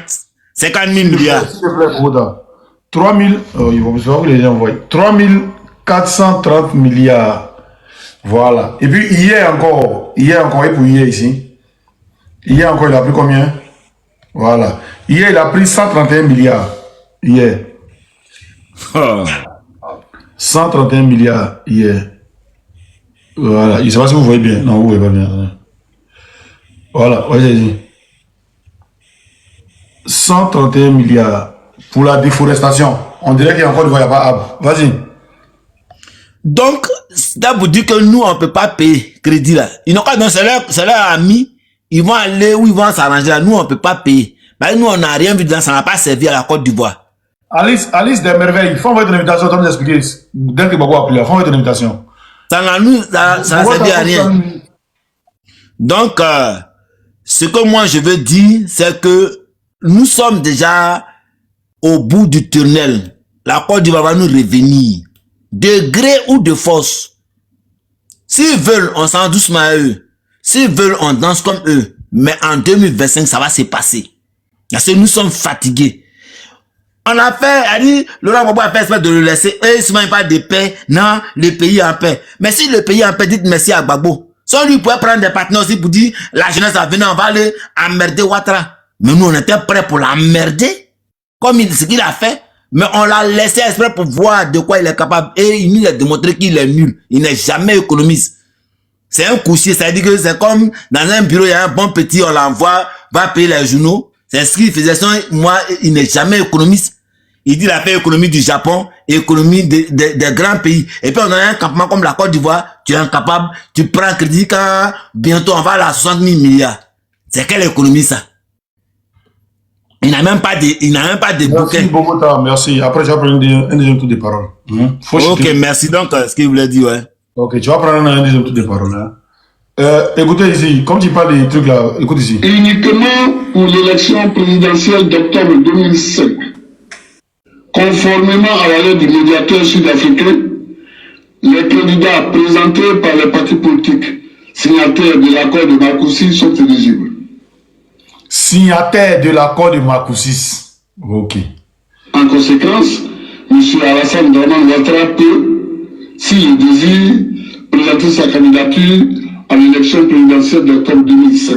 000 milliards. S'il te plaît, Bouddha. 3000, ils vont vous les envoyer. 3430 milliards. Voilà. Et puis hier encore, et pour hier ici. Hier encore, il a pris combien? Voilà. Hier, il a pris 131 milliards. Hier. Oh. 131 milliards hier. Voilà. Je ne sais pas si vous voyez bien. Non, vous ne voyez pas bien. Voilà. Vas-y. 131 milliards pour la déforestation. On dirait qu'il y a encore du voyage pas arbre. Vas-y. Donc, ça vous dit que nous, on ne peut pas payer crédit là. Ils n'ont pas, donc c'est leur ami. Ils vont aller où ils vont s'arranger là. Nous, on ne peut pas payer. Mais nous, on n'a rien vu dedans. Ça n'a pas servi à la Côte d'Ivoire. Alice des merveilles, fais votre invitation, tu vas nous expliquer. Dès que Babo a appelé, fais votre invitation. Ça n'a servi à rien. Donc, ce que moi je veux dire, c'est que nous sommes déjà au bout du tunnel. La Côte d'Ivoire va nous revenir. De gré ou de force. S'ils veulent, on s'en doucement à eux. S'ils veulent, on danse comme eux. Mais en 2025, ça va se passer. Parce que nous sommes fatigués. On a fait, elle dit, Laurent Gbagbo a fait espèce de le laisser. Et souvent il parle de paix. Non, le pays est en paix. Mais si le pays est en paix, dites merci à Gbagbo. Si on lui pouvait prendre des partenaires aussi pour dire, la jeunesse va venir, on va aller emmerder Ouattara. Mais nous, on était prêts pour l'emmerder. Comme ce qu'il a fait. Mais on l'a laissé exprès pour voir de quoi il est capable. Et il nous a démontré qu'il est nul. Il n'est jamais économiste. C'est un couchier. Ça veut dire que c'est comme dans un bureau, il y a un bon petit, on l'envoie, va payer les journaux. C'est ce qu'il faisait. Moi, il n'est jamais économiste. Il dit qu'il a fait économie du Japon, économie des grands pays. Et puis on a un campement comme la Côte d'Ivoire, tu es incapable, tu prends crédit quand bientôt on va à 60 000 milliards. C'est quelle économie ça? Il n'a même pas de bouquin. Merci Bogota, merci. Après, tu vas prendre un deuxième tour de parole. Ok, merci. Donc, ce qu'il voulait dire, ouais. Ok, tu vas prendre un deuxième tour de parole. Hein. Écoutez ici, comme tu parles des trucs là, écoute ici. Uniquement pour l'élection présidentielle d'octobre 2005, conformément à la lettre du médiateur sud-africain, les candidats présentés par les partis politiques signataires de l'accord de Marcoussis sont éligibles. Signataires de l'accord de Marcoussis. Ok. En conséquence, M. Alassane Draman Ouattara peut, s'il désire, présenter sa candidature à l'élection présidentielle d'octobre 2005.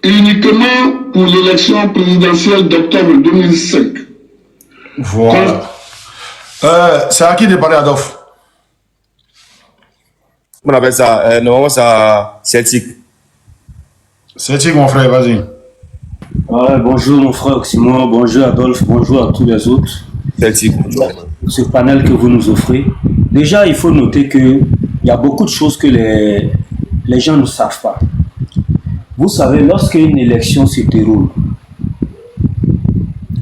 Uniquement pour l'élection présidentielle d'octobre 2005. Voilà. C'est à qui de parler, Adolphe? On appelle ça, normalement, ça, Celtic. Celtic, mon frère, vas-y. Ouais, bonjour mon frère Oxymore, bonjour Adolphe, bonjour à tous les autres. Celtic. Ce panel que vous nous offrez. Déjà, il faut noter qu'il y a beaucoup de choses que les gens ne savent pas. Vous savez, lorsqu'une élection se déroule,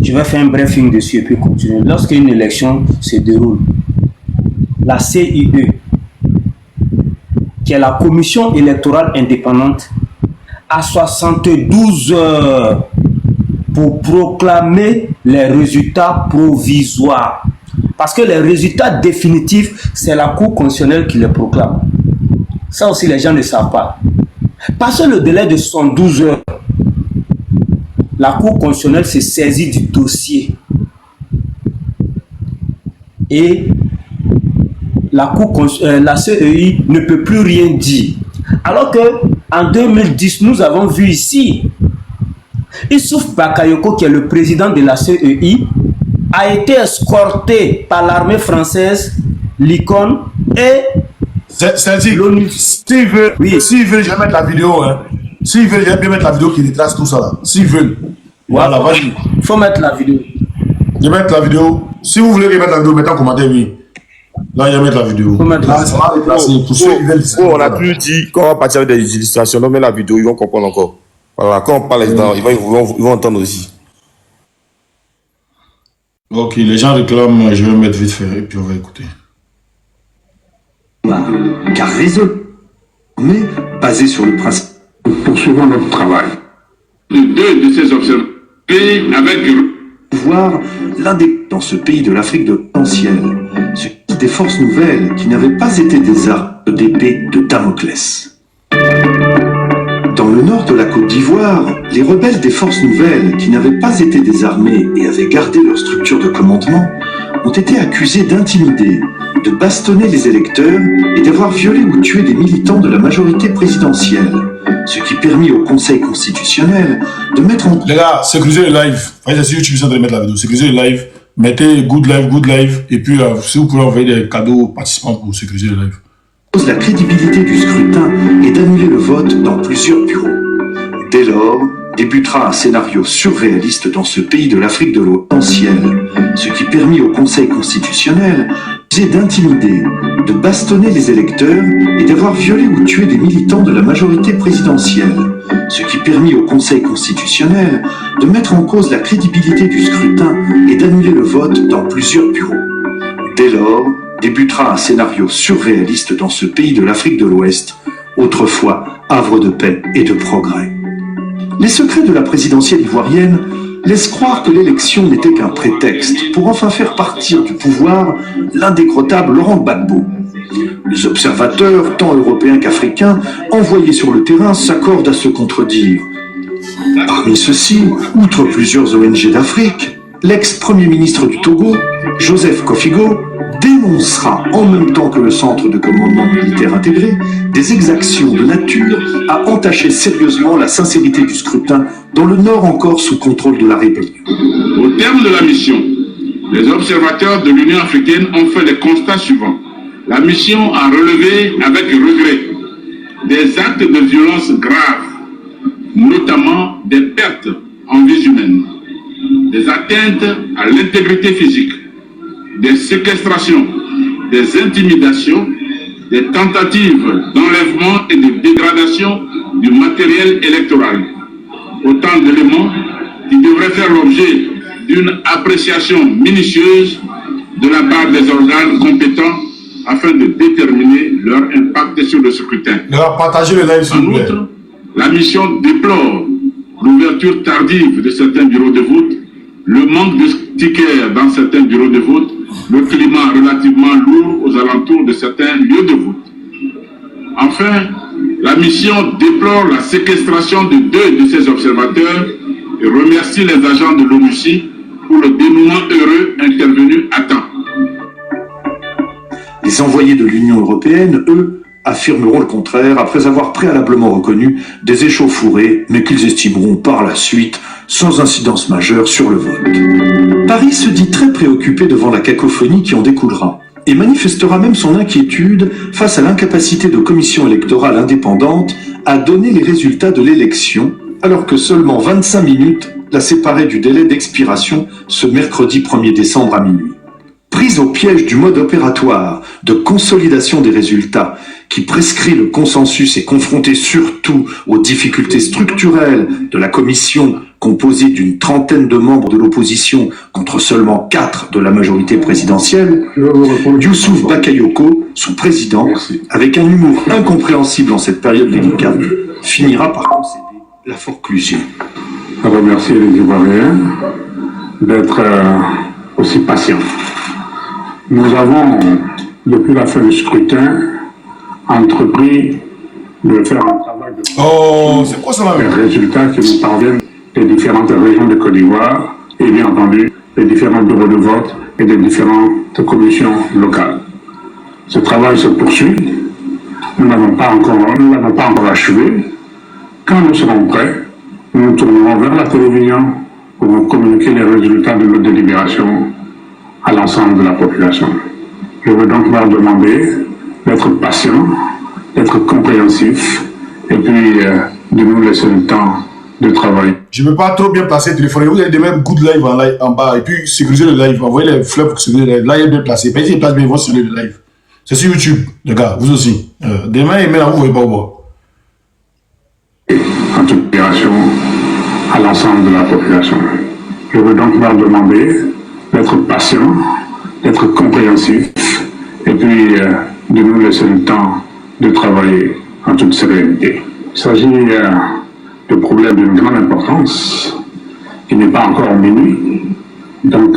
je vais faire un briefing dessus et puis continuer. Lorsqu'une élection se déroule, la CIE, qui est la Commission électorale indépendante, a 72 heures pour proclamer les résultats provisoires. Parce que les résultats définitifs, c'est la Cour constitutionnelle qui les proclame. Ça aussi, les gens ne savent pas. Passé le délai de 72 heures, la Cour constitutionnelle se saisit du dossier. Et la CEI ne peut plus rien dire. Alors que en 2010, nous avons vu ici, Issouf Bakayoko, qui est le président de la CEI, a été escorté par l'armée française, l'ICON et l'ONU. S'ils veulent, je vais mettre la vidéo. Hein. S'ils veulent, je vais bien mettre la vidéo qui retrace tout ça là. S'ils veulent. Voilà, vas-y. Il faut mettre la vidéo. Je vais mettre la vidéo. Si vous voulez mettre la vidéo, mettez en commentaire, oui. Là, je vais mettre la vidéo. Là, ça va déplacer. Pour ceux qui veulent. On a plus dit qu'on va partir avec des illustrations. Non, mais la vidéo, ils vont comprendre encore. Voilà, quand on parle dedans, ils vont entendre aussi. Ok, les gens réclament, je vais mettre vite fait et puis on va écouter. Car raisonné, basé sur le principe, nous poursuivons notre travail. Deux de ces observateurs avec voir l'un des dans ce pays de l'Afrique de l'Ancienne, des forces nouvelles qui n'avaient pas été des armes d'épée de Damoclès. Dans le nord de la Côte d'Ivoire, les rebelles des forces nouvelles qui n'avaient pas été désarmés et avaient gardé leur structure de commandement ont été accusés d'intimider, de bastonner les électeurs et d'avoir violé ou tué des militants de la majorité présidentielle, ce qui permit au Conseil constitutionnel de mettre en... Les gars, sécurisez le live. Enfin, si YouTube, de mettre la vidéo. Sécurisez le live. Mettez good live. Et puis, si vous pouvez envoyer des cadeaux aux participants pour sécuriser le live. La crédibilité du scrutin et d'annuler le vote dans plusieurs bureaux. Dès lors, débutera un scénario surréaliste dans ce pays de l'Afrique de l'Ancienne, ce qui permit au Conseil constitutionnel d'intimider, de bastonner les électeurs et d'avoir violé ou tué des militants de la majorité présidentielle, ce qui permit au Conseil constitutionnel de mettre en cause la crédibilité du scrutin et d'annuler le vote dans plusieurs bureaux. Dès lors, débutera un scénario surréaliste dans ce pays de l'Afrique de l'Ouest, autrefois havre de paix et de progrès. Les secrets de la présidentielle ivoirienne laissent croire que l'élection n'était qu'un prétexte pour enfin faire partir du pouvoir l'indécrottable Laurent Gbagbo. Les observateurs, tant européens qu'africains, envoyés sur le terrain s'accordent à se contredire. Parmi ceux-ci, outre plusieurs ONG d'Afrique, l'ex-premier ministre du Togo, Joseph Kofigo, dénoncera en même temps que le centre de commandement militaire intégré des exactions de nature à entacher sérieusement la sincérité du scrutin dans le nord encore sous contrôle de la rébellion. Au terme de la mission, les observateurs de l'Union africaine ont fait les constats suivants. La mission a relevé avec regret des actes de violence graves, notamment des pertes en vies humaines, des atteintes à l'intégrité physique, des séquestrations, des intimidations, des tentatives d'enlèvement et de dégradation du matériel électoral. Autant d'éléments qui devraient faire l'objet d'une appréciation minutieuse de la part des organes compétents afin de déterminer leur impact sur le scrutin. Partagez le live, s'il vous plaît. En outre, la mission déplore l'ouverture tardive de certains bureaux de vote, le manque de stickers dans certains bureaux de vote, le climat relativement lourd aux alentours de certains lieux de vote. Enfin, la mission déplore la séquestration de 2 de ses observateurs et remercie les agents de l'ONUCI pour le dénouement heureux intervenu à temps. Les envoyés de l'Union européenne, eux, affirmeront le contraire après avoir préalablement reconnu des échauffourées, mais qu'ils estimeront par la suite sans incidence majeure sur le vote. Paris se dit très préoccupé devant la cacophonie qui en découlera et manifestera même son inquiétude face à l'incapacité de commissions électorales indépendantes à donner les résultats de l'élection, alors que seulement 25 minutes la séparaient du délai d'expiration ce mercredi 1er décembre à minuit. Prise au piège du mode opératoire de consolidation des résultats qui prescrit le consensus et confronté surtout aux difficultés structurelles de la commission composée d'une trentaine de membres de l'opposition contre seulement 4 de la majorité présidentielle, Youssouf Bakayoko, son président, avec un humour incompréhensible en cette période délicate, finira par concéder la forclusion. Je remercie les Ivoiriens d'être aussi patients. Nous avons, depuis la fin du scrutin, entrepris de faire un travail de résultats qui nous parviennent des différentes régions de Côte d'Ivoire et bien entendu des différents bureaux de vote et des différentes commissions locales. Ce travail se poursuit. Nous n'avons pas encore achevé. Quand nous serons prêts, nous nous tournerons vers la télévision pour vous communiquer les résultats de nos délibérations à l'ensemble de la population. Je veux donc leur demander d'être patient, d'être compréhensif et puis de nous laisser le temps de travailler. Je ne peux pas trop bien placer le téléphone. Vous avez des mêmes good live en bas et puis sécuriser le live. Envoyez les fleurs pour sécuriser le live. Là, il est bien placé. Pas si il place bien, ils vont sur le live. C'est sur YouTube, les gars, vous aussi. Demain, et maintenant, vous ne voyez pas au bois. En toute opération à l'ensemble de la population. Je veux donc leur demander d'être patient, d'être compréhensif et puis de nous laisser le temps de travailler en toute sérénité. Il s'agit de problèmes d'une grande importance. Il n'est pas encore minuit, donc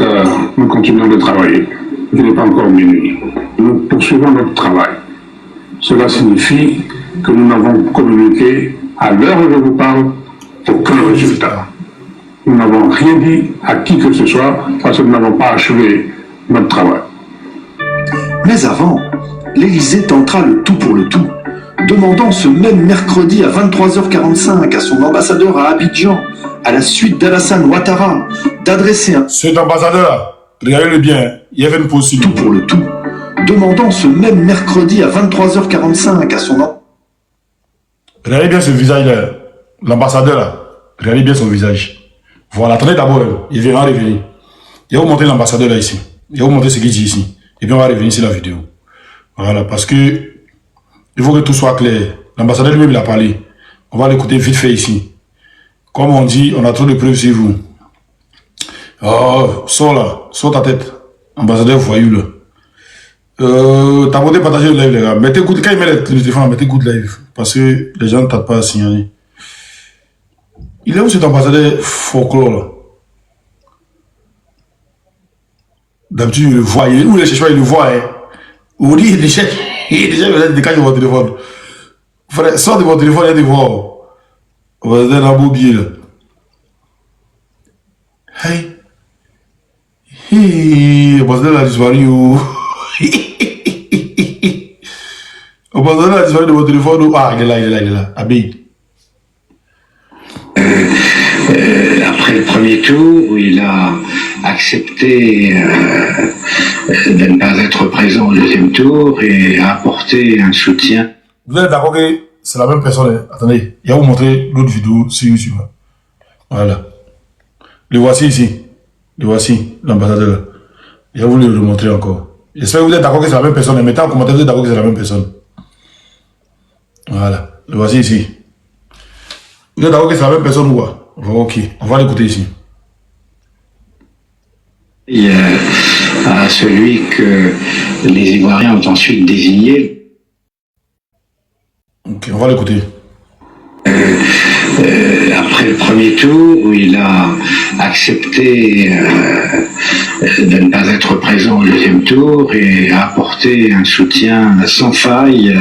nous continuons de travailler. Il n'est pas encore minuit. Nous poursuivons notre travail. Cela signifie que nous n'avons communiqué, à l'heure où je vous parle, aucun résultat. Nous n'avons rien dit à qui que ce soit parce que nous n'avons pas achevé notre travail. Mais avant, l'Élysée tentera le tout pour le tout, demandant ce même mercredi à 23h45 à son ambassadeur à Abidjan, à la suite d'Alassane Ouattara, d'adresser un... Cet ambassadeur-là, regardez-le bien, il y avait une pause sur tout pour le tout, demandant ce même mercredi à 23h45 à son... Regardez bien ce visage-là, l'ambassadeur-là, regardez bien son visage. Voilà, attendez d'abord, il va revenir. Il va vous montrer l'ambassadeur là ici. Il va vous montrer ce qu'il dit ici. Et puis on va revenir sur la vidéo. Voilà, parce que il faut que tout soit clair. L'ambassadeur lui-même il a parlé. On va l'écouter vite fait ici. Comme on dit, on a trop de preuves sur vous. Oh, sors là, sors ta tête. Ambassadeur voyou là. T'abonnez, partagez le live les gars. Mettez écoute, quand il met le téléphone, mettez écoute live. Parce que les gens ne tardent pas à signaler. Il est où cet ambassadeur folklore là? D'habitude, il le voit. Où il cherche, il le voit. Hein. Ou dit, il est déjà décalé de votre téléphone. Frère, sors de votre téléphone, il y a des voix. Ambassadeur là, beau billet là. Hey. Hi, ambassadeur a disparu. Ambassadeur a disparu de votre téléphone. Ah, il est là. Abid. Après le premier tour, où il a accepté de ne pas être présent au deuxième tour et a apporté un soutien. Vous êtes d'accord que c'est la même personne? Hein? Attendez, il va vous montrer l'autre vidéo sur YouTube. Voilà. Le voici ici. Le voici, l'ambassadeur. Il va vous le montrer encore. J'espère que vous êtes d'accord que c'est la même personne. Mettez en commentaire, vous êtes d'accord que c'est la même personne. Voilà. Le voici ici. Vous êtes d'accord que c'est la même personne ou quoi? Ok, on va l'écouter ici. Et à celui que les Ivoiriens ont ensuite désigné. Ok, on va l'écouter. Après le premier tour, où il a accepté de ne pas être présent au deuxième tour et a apporté un soutien sans faille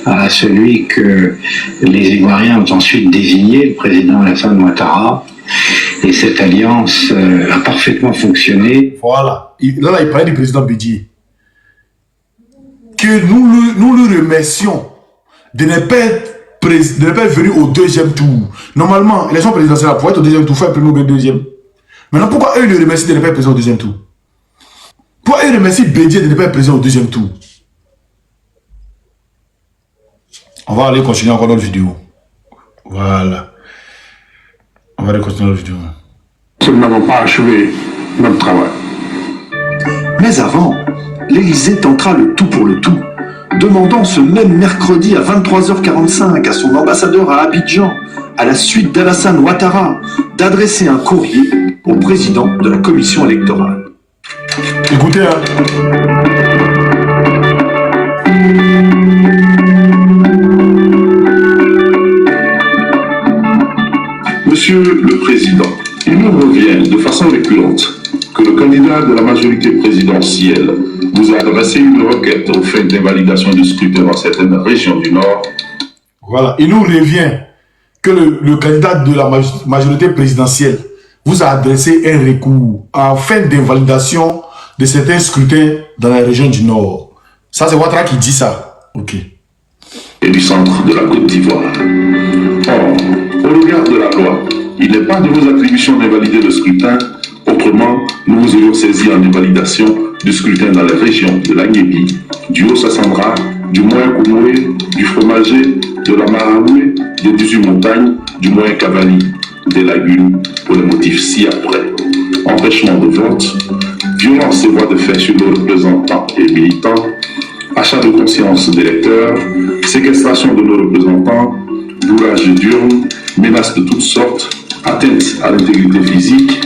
à celui que les Ivoiriens ont ensuite désigné, le président Alassane Ouattara. Et cette alliance a parfaitement fonctionné. Voilà. Là, il parlait du président Bédié. Que nous le remercions de ne pas être venu au deuxième tour. Normalement, l'élection présidentielle, pour être au deuxième tour, il faut être premier ou bien deuxième. Maintenant, pourquoi eux le remercient de ne pas être présent au deuxième tour? Pourquoi eux remercient Bédié de ne pas être présent au deuxième tour? On va aller continuer encore notre vidéo. Voilà. On va aller continuer notre vidéo. Nous n'avons pas achevé notre travail. Mais avant, l'Élysée tentera le tout pour le tout, demandant ce même mercredi à 23h45 à son ambassadeur à Abidjan, à la suite d'Alassane Ouattara, d'adresser un courrier au président de la commission électorale. Écoutez, hein. Monsieur le Président, il nous revient de façon récurrente que le candidat de la majorité présidentielle vous a adressé une requête aux fins d'invalidation du scrutin dans certaines régions du Nord. Voilà, il nous revient que le candidat de la majorité présidentielle vous a adressé un recours en fin d'invalidation de certains scrutins dans la région du Nord. Ça, c'est Ouattara qui dit ça. Ok. Et du centre de la Côte d'Ivoire. Or, au regard de la loi, il n'est pas de vos attributions d'invalider le scrutin. Autrement, nous vous aurions saisi en invalidation du scrutin dans les régions de l'Agnébi, du Haut-Sassandra, du Moyen-Kounoé, du Fromager, de la Maraoué, des 18 montagnes, du Moyen-Cavali, des Lagunes, pour les motifs ci-après. Empêchement de vote, violence et voies de fait sur nos représentants et militants, achat de conscience d'électeurs, séquestration de nos représentants, bourrage d'urnes, menaces de toutes sortes, atteinte à l'intégrité physique,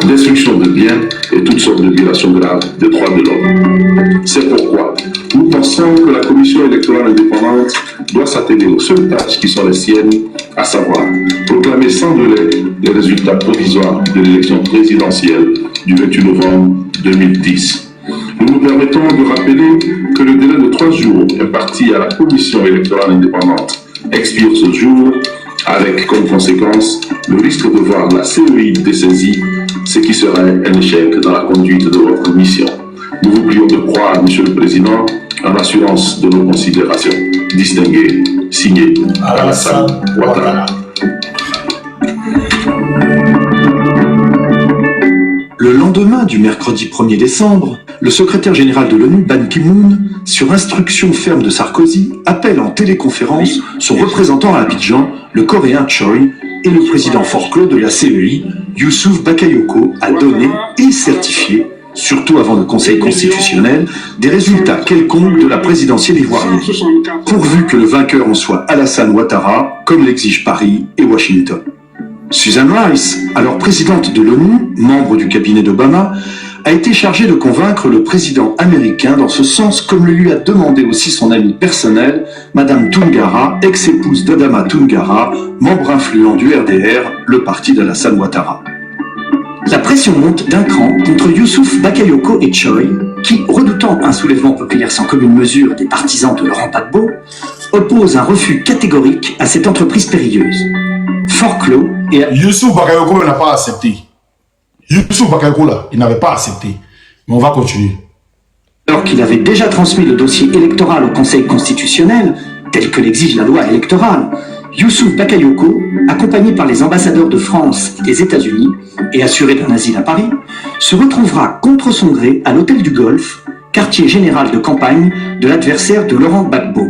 destruction de biens et toutes sortes de violations graves des droits de l'homme. C'est pourquoi nous pensons que la Commission électorale indépendante doit s'atteler aux seules tâches qui sont les siennes, à savoir proclamer sans délai les résultats provisoires de l'élection présidentielle du 28 novembre 2010. Nous nous permettons de rappeler que le délai de 3 jours imparti à la Commission électorale indépendante expire ce jour, avec comme conséquence le risque de voir la CEI dessaisie, ce qui serait un échec dans la conduite de votre mission. Nous vous prions de croire, Monsieur le Président, en assurance de nos considérations. Distingué, signé Alassane Ouattara. Le lendemain du mercredi 1er décembre, le secrétaire général de l'ONU, Ban Ki-moon, sur instruction ferme de Sarkozy, appelle en téléconférence son représentant à Abidjan, le Coréen Choi, et le président fort-clos de la CEI, Youssouf Bakayoko, à donner et certifier, surtout avant le Conseil constitutionnel, des résultats quelconques de la présidentielle ivoirienne, pourvu que le vainqueur en soit Alassane Ouattara, comme l'exigent Paris et Washington. Susan Rice, alors présidente de l'ONU, membre du cabinet d'Obama, a été chargée de convaincre le président américain dans ce sens, comme le lui a demandé aussi son amie personnelle, Madame Toungara, ex-épouse d'Adama Toungara, membre influent du RDR, le parti d'Alassane Ouattara. La pression monte d'un cran contre Youssouf Bakayoko et Choi, qui, redoutant un soulèvement populaire sans commune mesure des partisans de Laurent Gbagbo, opposent un refus catégorique à cette entreprise périlleuse. Fort clos et... Youssouf Bakayoko n'a pas accepté. Youssouf Bakayoko, là, il n'avait pas accepté. Mais on va continuer. Alors qu'il avait déjà transmis le dossier électoral au Conseil constitutionnel, tel que l'exige la loi électorale, Youssouf Bakayoko, accompagné par les ambassadeurs de France et des États-Unis et assuré d'un asile à Paris, se retrouvera contre son gré à l'Hôtel du Golfe, quartier général de campagne de l'adversaire de Laurent Gbagbo,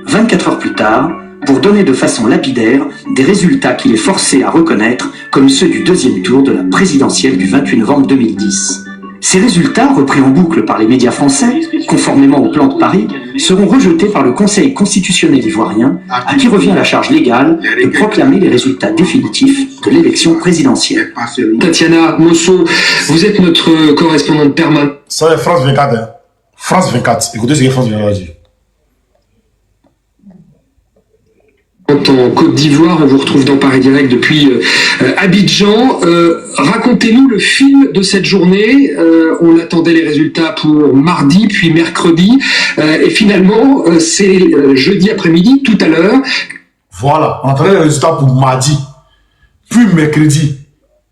24 heures plus tard, pour donner de façon lapidaire des résultats qu'il est forcé à reconnaître comme ceux du deuxième tour de la présidentielle du 28 novembre 2010. Ces résultats, repris en boucle par les médias français, conformément au plan de Paris, seront rejetés par le Conseil constitutionnel ivoirien, à qui revient la charge légale de proclamer les résultats définitifs de l'élection présidentielle. Tatiana Mosso, vous êtes notre correspondante permanente. Ça, c'est France 24. Hein. France 24. Écoutez ce que France 24 dit. En Côte d'Ivoire, on vous retrouve dans Paris Direct depuis Abidjan. Racontez-nous le film de cette journée. On attendait les résultats pour mardi, puis mercredi. Et finalement, c'est jeudi après-midi, tout à l'heure. Voilà, on attendait les résultats pour mardi, puis mercredi,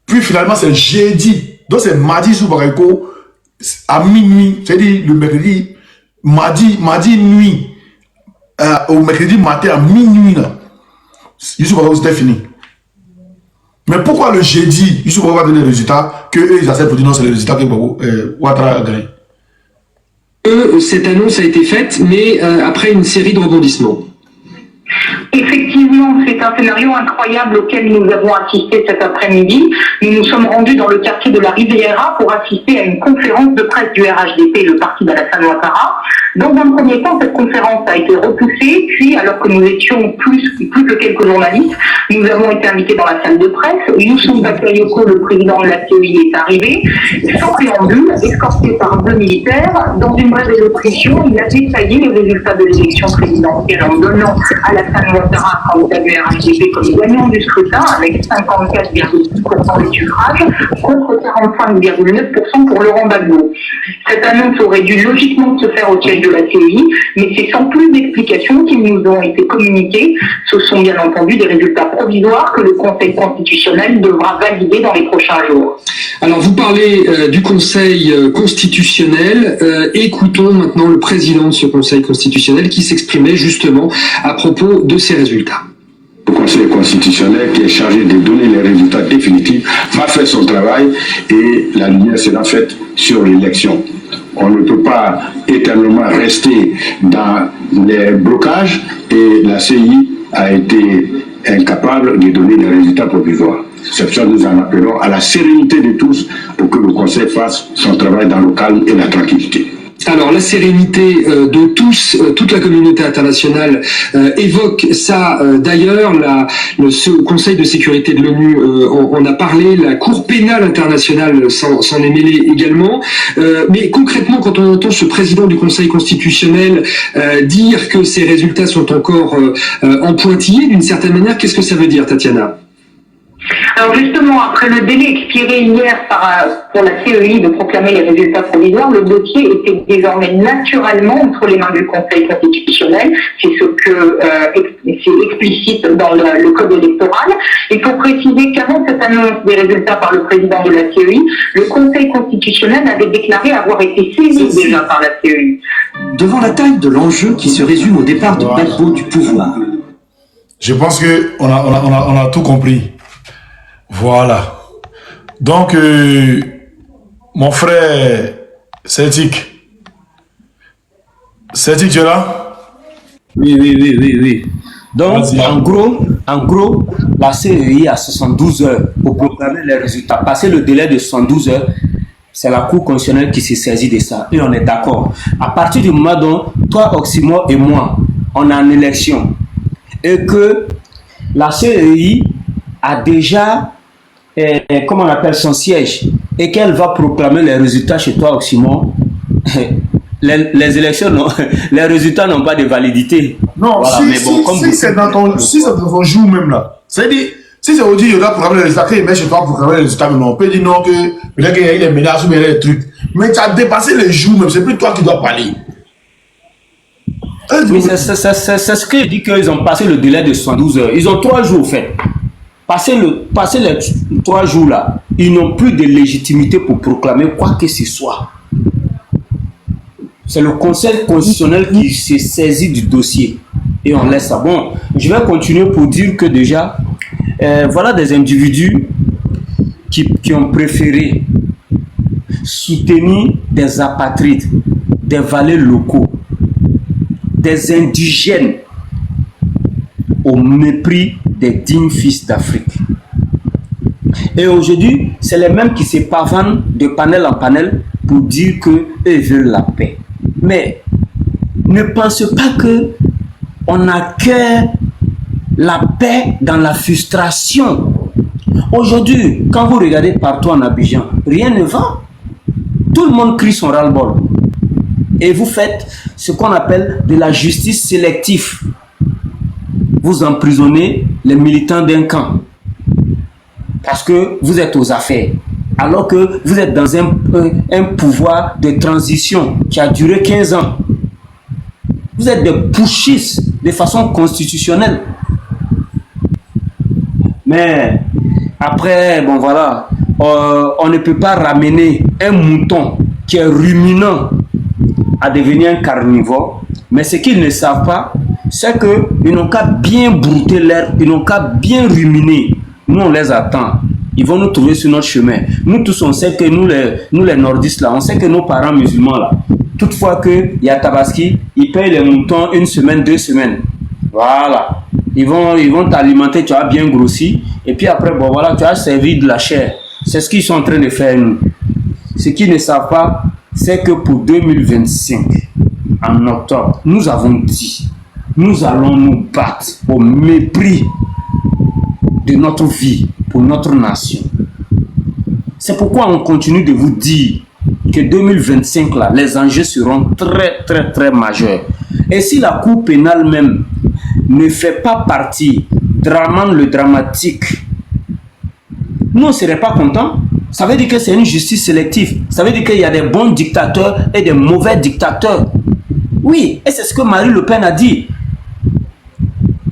puis finalement c'est jeudi. Donc c'est mardi sous Bakayoko à minuit, c'est-à-dire le mercredi, mardi nuit, au mercredi matin à minuit là. Youssouf Bakayoko c'était fini. Mais pourquoi le jeudi, Youssouf Bakayoko va donner les résultats que eux ils acceptent pour dire non, c'est les résultats que Ouattara a gagné. Cette annonce a été faite, mais après une série de rebondissements. Effectivement, c'est un scénario incroyable auquel nous avons assisté cet après-midi. Nous nous sommes rendus dans le quartier de la Riviera pour assister à une conférence de presse du RHDP, le parti d'Alassane Ouattara. Dans un premier temps, cette conférence a été repoussée, puis alors que nous étions plus que quelques journalistes, nous avons été invités dans la salle de presse. Youssouf Bakayoko, le président de la CEI, est arrivé, sans préambule, escorté par 2 militaires. Dans une brève élocution, il a détaillé les résultats de l'élection présidentielle en donnant Alassane Ouattara, candidat du RHDP, comme gagnant du scrutin, avec 54,6% des suffrages, contre 45,9% pour Laurent Gbagbo. Cette annonce aurait dû logiquement se faire au siège de la CEI, mais c'est sans plus d'explications qui nous ont été communiquées. Ce sont bien entendu des résultats provisoires que le Conseil constitutionnel devra valider dans les prochains jours. Alors vous parlez du Conseil constitutionnel. Écoutons maintenant le président de ce Conseil constitutionnel qui s'exprimait justement à propos de ces résultats. Le Conseil constitutionnel qui est chargé de donner les résultats définitifs va faire son travail et la lumière sera faite sur l'élection. On ne peut pas éternellement rester dans les blocages et la CEI a été incapable de donner les résultats provisoires. C'est pour ça que nous en appelons à la sérénité de tous pour que le Conseil fasse son travail dans le calme et la tranquillité. Alors la sérénité de tous, toute la communauté internationale évoque ça. D'ailleurs, ce Conseil de sécurité de l'ONU en a parlé, la Cour pénale internationale s'en est mêlée également. Mais concrètement, quand on entend ce président du Conseil constitutionnel dire que ces résultats sont encore en pointillés, d'une certaine manière, qu'est-ce que ça veut dire, Tatiana ? Alors justement, après le délai expiré hier pour la CEI de proclamer les résultats provisoires, le dossier était désormais naturellement entre les mains du Conseil constitutionnel. C'est ce que c'est explicite dans le code électoral. Il faut préciser qu'avant cette annonce des résultats par le président de la CEI, le Conseil constitutionnel avait déclaré avoir été saisi déjà par la CEI. Devant la taille de l'enjeu qui se résume au départ de Gbagbo du pouvoir. Je pense qu'on a tout compris. Voilà. Donc, mon frère Celtic, tu es là? Oui. Donc, en gros, la CEI a 72 heures pour proclamer les résultats. Passer le délai de 72 heures, c'est la Cour constitutionnelle qui s'est saisie de ça. Et on est d'accord. À partir du moment dont toi, Oxymore et moi, on est en élection, et que la CEI a déjà comment on appelle son siège, et qu'elle va proclamer les résultats chez toi, Oxymore, les élections, les résultats n'ont pas de validité. Non, voilà, si c'est dans ton jour même là, c'est-à-dire, si c'est aujourd'hui, il doit proclamer les résultats, qu'il met chez toi pour proclamer les résultats, mais on peut dire non, que peut-être qu'il y a des menaces ou bien des trucs. Mais tu as dépassé les jours même, c'est plus toi qui dois parler. Oui, c'est ce que je dis qu'ils ont passé le délai de 72 heures. Ils ont 3 jours, en fait. Passer les 3 jours là, ils n'ont plus de légitimité pour proclamer quoi que ce soit. C'est le Conseil constitutionnel qui s'est saisi du dossier. Et on laisse ça. Bon, je vais continuer pour dire que déjà, voilà des individus qui ont préféré soutenir des apatrides, des valets locaux, des indigènes, au mépris des dignes fils d'Afrique. Et aujourd'hui, c'est les mêmes qui se pavanent de panel en panel pour dire qu'eux veulent la paix. Mais ne pensez pas que on accueille la paix dans la frustration. Aujourd'hui, quand vous regardez partout en Abidjan, rien ne va. Tout le monde crie son ras-le-bol. Et vous faites ce qu'on appelle de la justice sélective. Vous emprisonnez les militants d'un camp parce que vous êtes aux affaires, alors que vous êtes dans un pouvoir de transition qui a duré 15 ans. Vous êtes des putschistes de façon constitutionnelle. Mais après, bon voilà, on ne peut pas ramener un mouton qui est ruminant à devenir un carnivore. Mais ce qu'ils ne savent pas, c'est qu'ils n'ont qu'à bien brouter l'herbe, ils n'ont qu'à bien ruminer. Nous, on les attend. Ils vont nous trouver sur notre chemin. Nous tous, on sait que nous les nordistes, là, on sait que nos parents musulmans, là, toutefois qu'il y a Tabaski, ils payent les moutons 1 semaine, 2 semaines. Voilà. Ils vont t'alimenter, tu as bien grossi. Et puis après, bon voilà, tu as servi de la chair. C'est ce qu'ils sont en train de faire, nous. Ce qu'ils ne savent pas, c'est que pour 2025, en octobre, nous avons dit, nous allons nous battre au mépris de notre vie, pour notre nation. C'est pourquoi on continue de vous dire que 2025, là, les enjeux seront très, très, très majeurs. Et si la Cour pénale même ne fait pas partie Draman le dramatique, nous, on ne serait pas contents. Ça veut dire que c'est une justice sélective. Ça veut dire qu'il y a des bons dictateurs et des mauvais dictateurs. Oui, et c'est ce que Marie Le Pen a dit.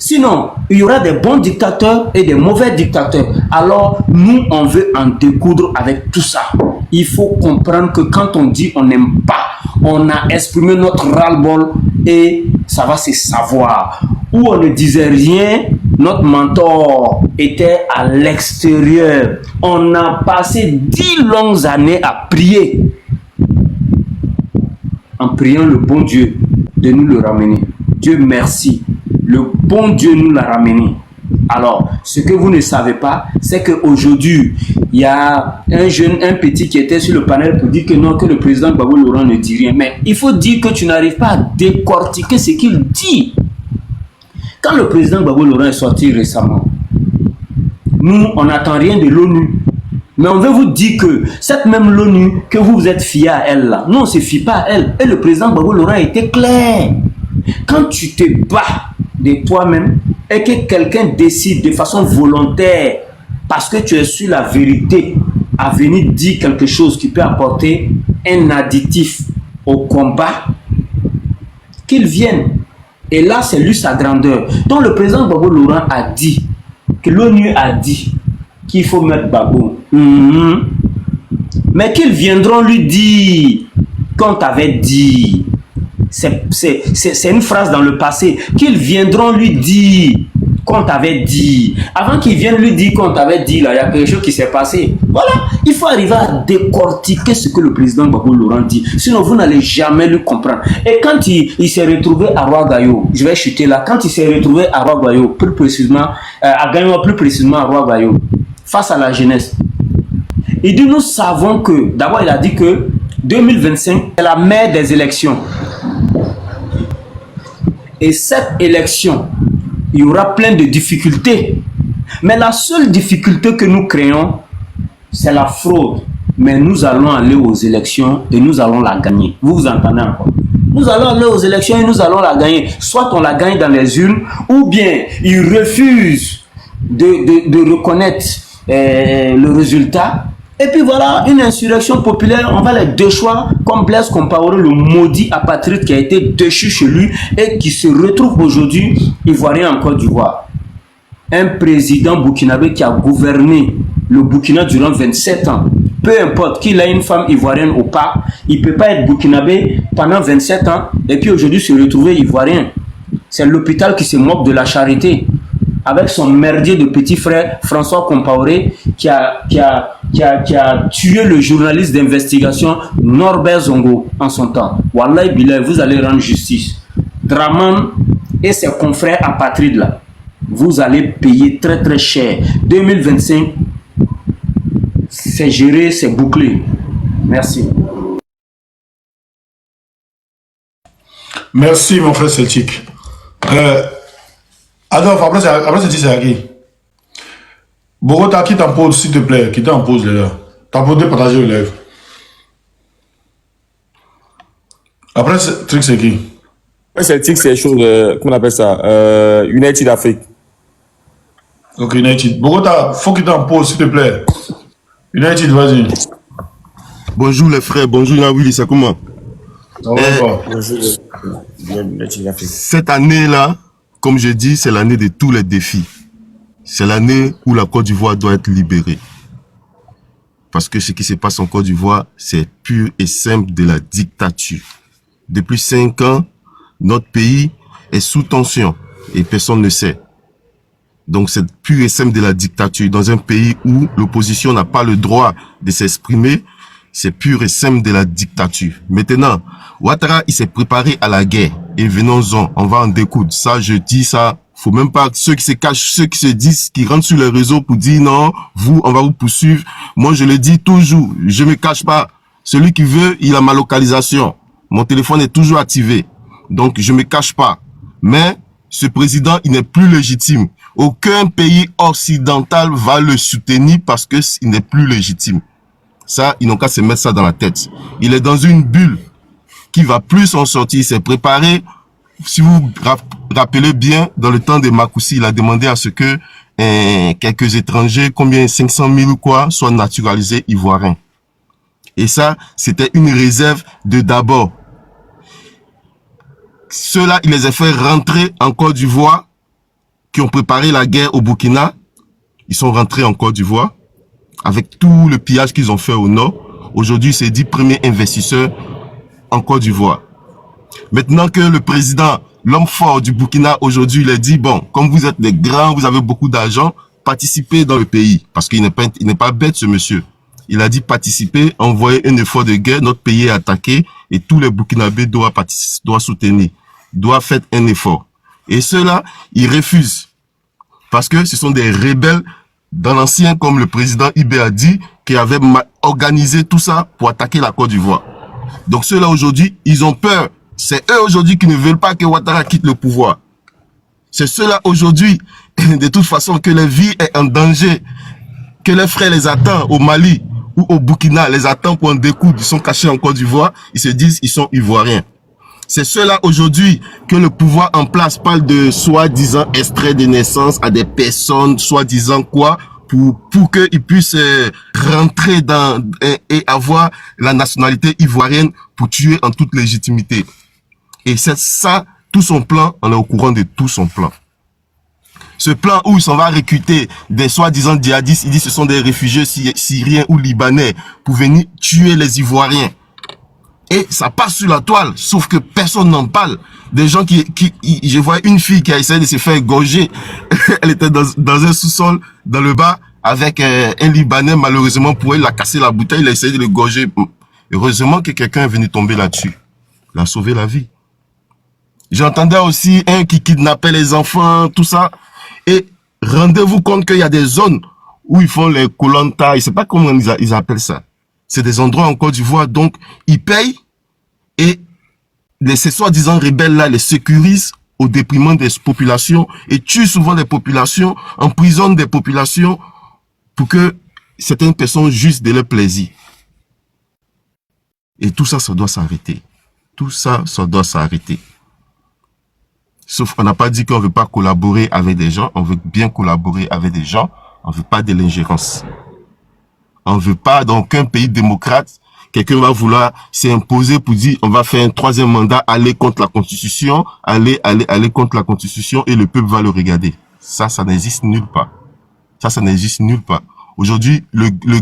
Sinon, il y aura des bons dictateurs et des mauvais dictateurs. Alors, nous, on veut en découdre avec tout ça. Il faut comprendre que quand on dit on n'aime pas, on a exprimé notre ras-le-bol et ça va se savoir. Où on ne disait rien, notre mentor était à l'extérieur. On a passé 10 longues années à prier. En priant le bon Dieu de nous le ramener. Dieu merci. Le bon Dieu nous l'a ramené. Alors, ce que vous ne savez pas, c'est qu'aujourd'hui, il y a un petit qui était sur le panel pour dire que non, que le président Gbagbo Laurent ne dit rien. Mais il faut dire que tu n'arrives pas à décortiquer ce qu'il dit. Quand le président Gbagbo Laurent est sorti récemment, nous, on n'attend rien de l'ONU. Mais on veut vous dire que cette même l'ONU, que vous êtes fié à elle là, nous on ne se fie pas à elle. Et le président Gbagbo Laurent était clair. Quand tu te bats de toi-même et que quelqu'un décide de façon volontaire, parce que tu es sur la vérité, à venir dire quelque chose qui peut apporter un additif au combat, qu'il vienne. Et là, c'est lui sa grandeur. Donc le président Gbagbo Laurent a dit, que l'ONU a dit qu'il faut mettre Gbagbo. Mais qu'ils viendront lui dire qu'on t'avait dit. C'est une phrase dans le passé. Qu'ils viendront lui dire qu'on t'avait dit. Avant qu'ils viennent lui dire qu'on t'avait dit, là, il y a quelque chose qui s'est passé. Voilà, il faut arriver à décortiquer ce que le président Gbagbo Laurent dit. Sinon, vous n'allez jamais le comprendre. Et quand il s'est retrouvé à Roagayo, je vais chuter là, quand il s'est retrouvé à Roagayo, plus précisément, à Gagnon, plus précisément à Roagayo, face à la jeunesse, il dit, nous savons que, d'abord il a dit que 2025 est la mère des élections. Et cette élection, il y aura plein de difficultés. Mais la seule difficulté que nous créons, c'est la fraude. Mais nous allons aller aux élections et nous allons la gagner. Vous vous entendez encore? Nous allons aller aux élections et nous allons la gagner. Soit on la gagne dans les urnes, ou bien ils refusent de reconnaître le résultat. Et puis voilà, une insurrection populaire, on va les déchoir comme Blaise Compaoré, le maudit apatride qui a été déchu chez lui et qui se retrouve aujourd'hui ivoirien en Côte d'Ivoire. Un président burkinabé qui a gouverné le Burkina durant 27 ans. Peu importe qu'il a une femme ivoirienne ou pas, il ne peut pas être burkinabé pendant 27 ans et puis aujourd'hui se retrouver ivoirien. C'est l'hôpital qui se moque de la charité. Avec son merdier de petit frère François Compaoré qui a tué le journaliste d'investigation Norbert Zongo en son temps. Wallahi Bilal, vous allez rendre justice. Draman et ses confrères apatrides là, vous allez payer très très cher. 2025, c'est géré, c'est bouclé. Merci. Merci mon frère Celtic. Adolphe, après c'est à qui? Bogota, qui t'en pose, s'il te plaît? Qui t'en pose, les gars? T'en pose de partager le live. Après, ce truc, c'est qui? Celtic, c'est chose, comment on appelle ça? United Afrique. Ok, United. Bogota, faut qu'il t'en pose, s'il te plaît. United, vas-y. Bonjour les frères, bonjour Nawili, c'est comment? Cette année-là, comme je dis, c'est l'année de tous les défis. C'est l'année où la Côte d'Ivoire doit être libérée. Parce que ce qui se passe en Côte d'Ivoire, c'est pur et simple de la dictature. Depuis 5 ans, notre pays est sous tension et personne ne sait. Donc c'est pur et simple de la dictature. Dans un pays où l'opposition n'a pas le droit de s'exprimer, c'est pur et simple de la dictature. Maintenant, Ouattara, il s'est préparé à la guerre. Et venons-en, on va en découdre. Ça, je dis ça. Faut même pas ceux qui se cachent, ceux qui se disent, qui rentrent sur les réseaux pour dire non, vous, on va vous poursuivre. Moi, je le dis toujours, je me cache pas. Celui qui veut, il a ma localisation. Mon téléphone est toujours activé. Donc, je me cache pas. Mais, ce président, il n'est plus légitime. Aucun pays occidental va le soutenir parce que il n'est plus légitime. Ça, ils n'ont qu'à se mettre ça dans la tête. Il est dans une bulle qui va plus s'en sortir. Il s'est préparé. Si vous rappelez bien, dans le temps de Makoussi, il a demandé à ce que quelques étrangers, combien 500 000 ou quoi, soient naturalisés ivoiriens. Et ça, c'était une réserve de d'abord. Ceux-là, il les a fait rentrer en Côte d'Ivoire, qui ont préparé la guerre au Burkina. Ils sont rentrés en Côte d'Ivoire, avec tout le pillage qu'ils ont fait au nord. Aujourd'hui, c'est 10 premiers investisseurs en Côte d'Ivoire. Maintenant que le président, l'homme fort du Burkina, aujourd'hui, il a dit, bon, comme vous êtes des grands, vous avez beaucoup d'argent, participez dans le pays. Parce qu'il n'est pas bête, ce monsieur. Il a dit participer, envoyer un effort de guerre, notre pays est attaqué et tous les Burkinabés doivent soutenir, doivent faire un effort. Et ceux-là, ils refusent. Parce que ce sont des rebelles dans l'ancien, comme le président Ibé a dit, qui avait organisé tout ça pour attaquer la Côte d'Ivoire. Donc ceux-là aujourd'hui, ils ont peur. C'est eux aujourd'hui qui ne veulent pas que Ouattara quitte le pouvoir. C'est ceux-là aujourd'hui, de toute façon, que leur vie est en danger, que leurs frères les attendent au Mali ou au Burkina, les attendent pour en découdre, ils sont cachés en Côte d'Ivoire, ils se disent ils sont ivoiriens. C'est ceux-là aujourd'hui que le pouvoir en place parle de soi-disant extrait de naissance à des personnes, soi-disant quoi, pour qu'ils puissent rentrer dans et avoir la nationalité ivoirienne pour tuer en toute légitimité. Et c'est ça, tout son plan, on est au courant de tout son plan. Ce plan où il s'en va recruter des soi-disant djihadistes, il dit que ce sont des réfugiés syriens ou libanais pour venir tuer les Ivoiriens. Et ça passe sur la toile, sauf que personne n'en parle. Des gens je vois une fille qui a essayé de se faire égorger. Elle était dans un sous-sol, dans le bas, avec un Libanais. Malheureusement pour elle, il a cassé la bouteille, il a essayé de l'égorger. Heureusement que quelqu'un est venu tomber là-dessus. Il a sauvé la vie. J'entendais aussi un qui kidnappait les enfants, tout ça. Et rendez-vous compte qu'il y a des zones où ils font les Koh-Lanta, je ne sais pas comment ils appellent ça. C'est des endroits en Côte d'Ivoire, donc ils payent et ces soi-disant rebelles-là les sécurisent au déprimant des populations et tuent souvent des populations, emprisonnent des populations pour que certaines personnes jouissent de leur plaisir. Et tout ça, ça doit s'arrêter. Tout ça, ça doit s'arrêter. Sauf qu'on n'a pas dit qu'on ne veut pas collaborer avec des gens, on veut bien collaborer avec des gens, on ne veut pas de l'ingérence. On ne veut pas, dans aucun pays démocrate, quelqu'un va vouloir s'imposer pour dire on va faire un troisième mandat, aller contre la Constitution, aller contre la Constitution et le peuple va le regarder. Ça n'existe nulle part. Ça n'existe nulle part. Aujourd'hui,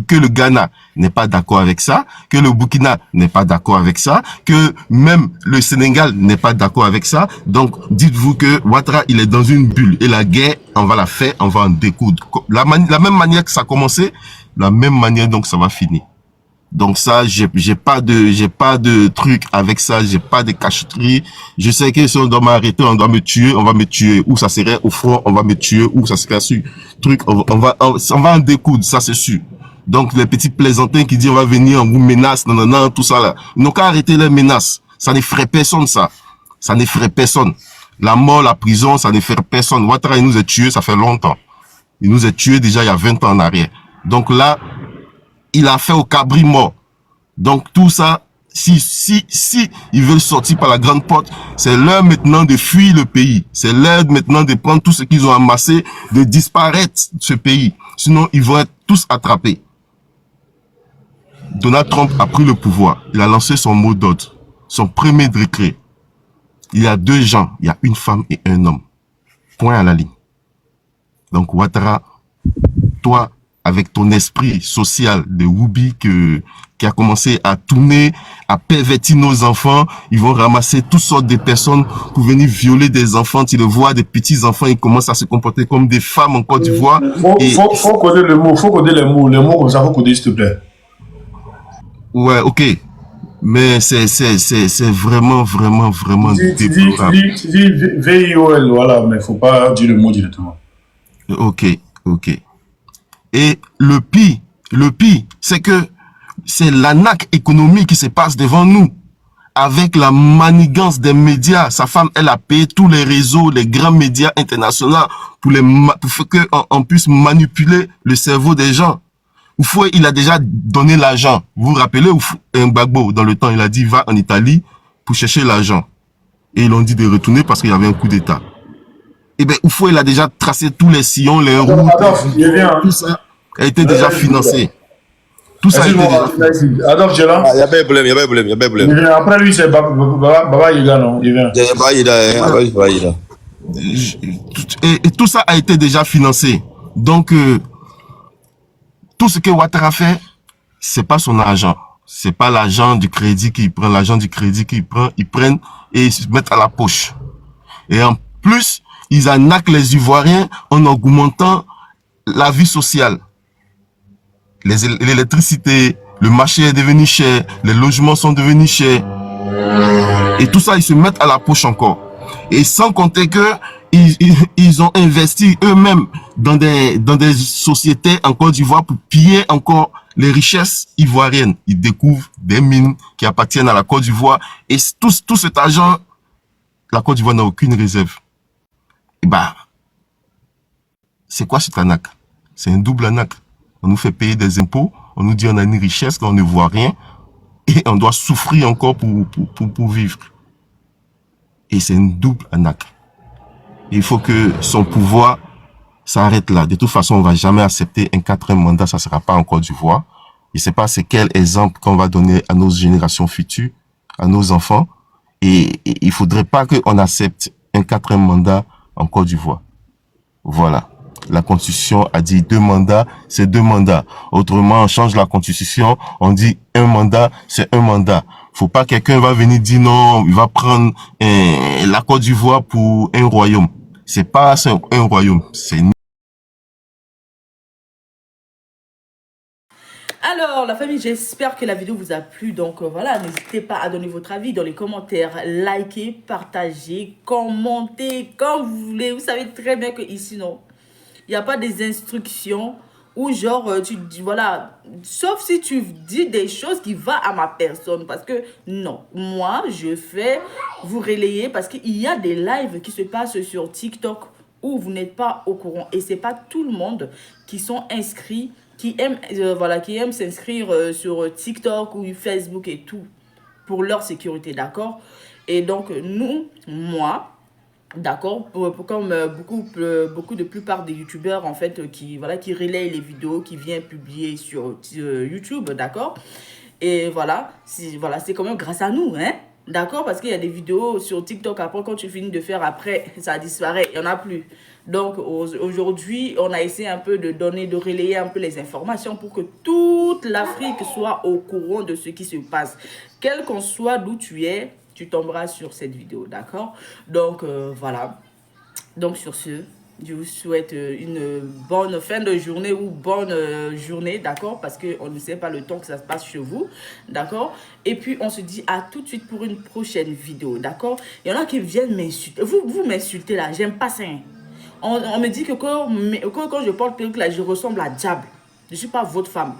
que le Ghana n'est pas d'accord avec ça, que le Burkina n'est pas d'accord avec ça, que même le Sénégal n'est pas d'accord avec ça. Donc, dites-vous que Ouattara, il est dans une bulle et la guerre, on va la faire, on va en découdre. La même manière que ça a commencé, la même manière donc ça va finir. Donc ça, j'ai pas de truc avec ça, j'ai pas de cacheterie. Je sais que si on doit m'arrêter, on doit me tuer, on va me tuer. Ou ça serait au front, on va me tuer. Ou ça serait sur truc, on va en découdre, ça c'est sûr. Donc les petits plaisantins qui disent on va venir, on vous menace, non, tout ça là. Ils n'ont qu'à arrêter les menaces. Ça ne ferait personne ça. Ça ne ferait personne. La mort, la prison, ça ne ferait personne. Ouattara, il nous a tués, ça fait longtemps. Il nous a tués déjà il y a 20 ans en arrière. Donc là, il a fait au cabri mort. Donc tout ça, si ils veulent sortir par la grande porte, c'est l'heure maintenant de fuir le pays. C'est l'heure maintenant de prendre tout ce qu'ils ont amassé, de disparaître de ce pays. Sinon, ils vont être tous attrapés. Donald Trump a pris le pouvoir. Il a lancé son mot d'ordre, son premier décret. Il y a 2 gens, il y a une femme et un homme. Point à la ligne. Donc Ouattara, toi, avec ton esprit social de Woubi qui a commencé à tourner, à pervertir nos enfants, ils vont ramasser toutes sortes de personnes pour venir violer des enfants. Tu le vois, des petits enfants, ils commencent à se comporter comme des femmes en Côte d'Ivoire. Faut coder le mot, les mots comme ça, faut coder s'il te plaît. Ouais, ok. Mais c'est vraiment déplorable. Tu dis VIOL, voilà, mais faut pas dire le mot directement. Ok. Et le pire, c'est que c'est l'anaque économique qui se passe devant nous. Avec la manigance des médias, sa femme, elle a payé tous les réseaux, les grands médias internationaux pour qu'on puisse manipuler le cerveau des gens. Oufoué, il a déjà donné l'argent. Vous vous rappelez, Gbagbo, dans le temps, il a dit, va en Italie pour chercher l'argent. Et ils l'ont dit de retourner parce qu'il y avait un coup d'État. Eh bien, Oufoué, il a déjà tracé tous les sillons, les routes, tout ça a été déjà financé. Tout ça a été déjà financé. Adolphe, tu es là? Il y a pas de problème. Après lui, c'est Baba Yiga, non? Il vient. Baba Yiga. Et tout ça a été déjà financé. Donc, tout ce que Ouattara fait, c'est pas son argent. C'est pas l'argent du crédit qu'il prend. L'argent du crédit qu'il prend, ils prennent et ils se mettent à la poche. Et en plus, ils arnaquent les Ivoiriens en augmentant la vie sociale. L'électricité, le marché est devenu cher, les logements sont devenus chers. Et tout ça, ils se mettent à la poche encore. Et sans compter que ils ont investi eux-mêmes dans des sociétés en Côte d'Ivoire pour piller encore les richesses ivoiriennes. Ils découvrent des mines qui appartiennent à la Côte d'Ivoire et tout cet argent, la Côte d'Ivoire n'a aucune réserve. Et bah, c'est quoi cette arnaque? C'est un double arnaque. On nous fait payer des impôts, on nous dit on a une richesse, qu'on ne voit rien et on doit souffrir encore pour vivre. Et c'est une double arnaque. Il faut que son pouvoir s'arrête là. De toute façon, on va jamais accepter un 4e mandat, ça sera pas en Côte d'Ivoire. Je sais pas c'est quel exemple qu'on va donner à nos générations futures, à nos enfants. Et il faudrait pas qu'on accepte un 4e mandat en Côte d'Ivoire. Voilà. La Constitution a dit 2 mandats, c'est 2 mandats. Autrement, on change la Constitution, on dit 1 mandat, c'est 1 mandat. Faut pas quelqu'un va venir dire non, il va prendre la Côte d'Ivoire pour un royaume. C'est pas un royaume, c'est Alors, la famille, j'espère que la vidéo vous a plu. Donc, voilà, n'hésitez pas à donner votre avis dans les commentaires. Likez, partagez, commentez, comme vous voulez. Vous savez très bien que ici, non, il n'y a pas des instructions ou genre, tu dis, voilà, sauf si tu dis des choses qui vont à ma personne. Parce que, non, moi, je fais vous relayer parce qu'il y a des lives qui se passent sur TikTok où vous n'êtes pas au courant. Et ce n'est pas tout le monde qui sont inscrits, qui aiment s'inscrire sur TikTok ou Facebook et tout pour leur sécurité, d'accord? Et donc, moi, d'accord, comme beaucoup de plupart des youtubeurs en fait qui relayent les vidéos qui viennent publier sur YouTube, d'accord, et voilà, c'est quand même grâce à nous, hein, d'accord, parce qu'il y a des vidéos sur TikTok, après quand tu finis de faire, après ça disparaît, il n'y en a plus. Donc aujourd'hui on a essayé un peu de relayer un peu les informations pour que toute l'Afrique soit au courant de ce qui se passe, quel qu'on soit d'où tu es, tu tomberas sur cette vidéo, d'accord? Donc, voilà. Donc, sur ce, je vous souhaite une bonne fin de journée ou bonne journée, d'accord? Parce qu'on ne sait pas le temps que ça se passe chez vous, d'accord? Et puis, on se dit à tout de suite pour une prochaine vidéo, d'accord? Il y en a qui viennent m'insulter. Vous m'insultez là, j'aime pas ça. Hein. On me dit que quand je porte perruque là, je ressemble à Diable. Je ne suis pas votre femme.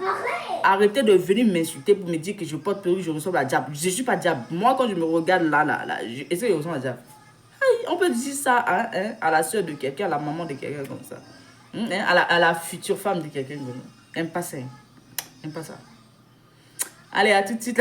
Arrêtez de venir m'insulter pour me dire que je porte perruque, je ressemble à Diable. Je ne suis pas Diable. Moi, quand je me regarde là, est-ce que je ressemble à Diable? On peut dire ça hein, à la soeur de quelqu'un, à la maman de quelqu'un comme ça. À la future femme de quelqu'un comme ça. J'aime pas ça. J'aime pas ça. Allez, à tout de suite.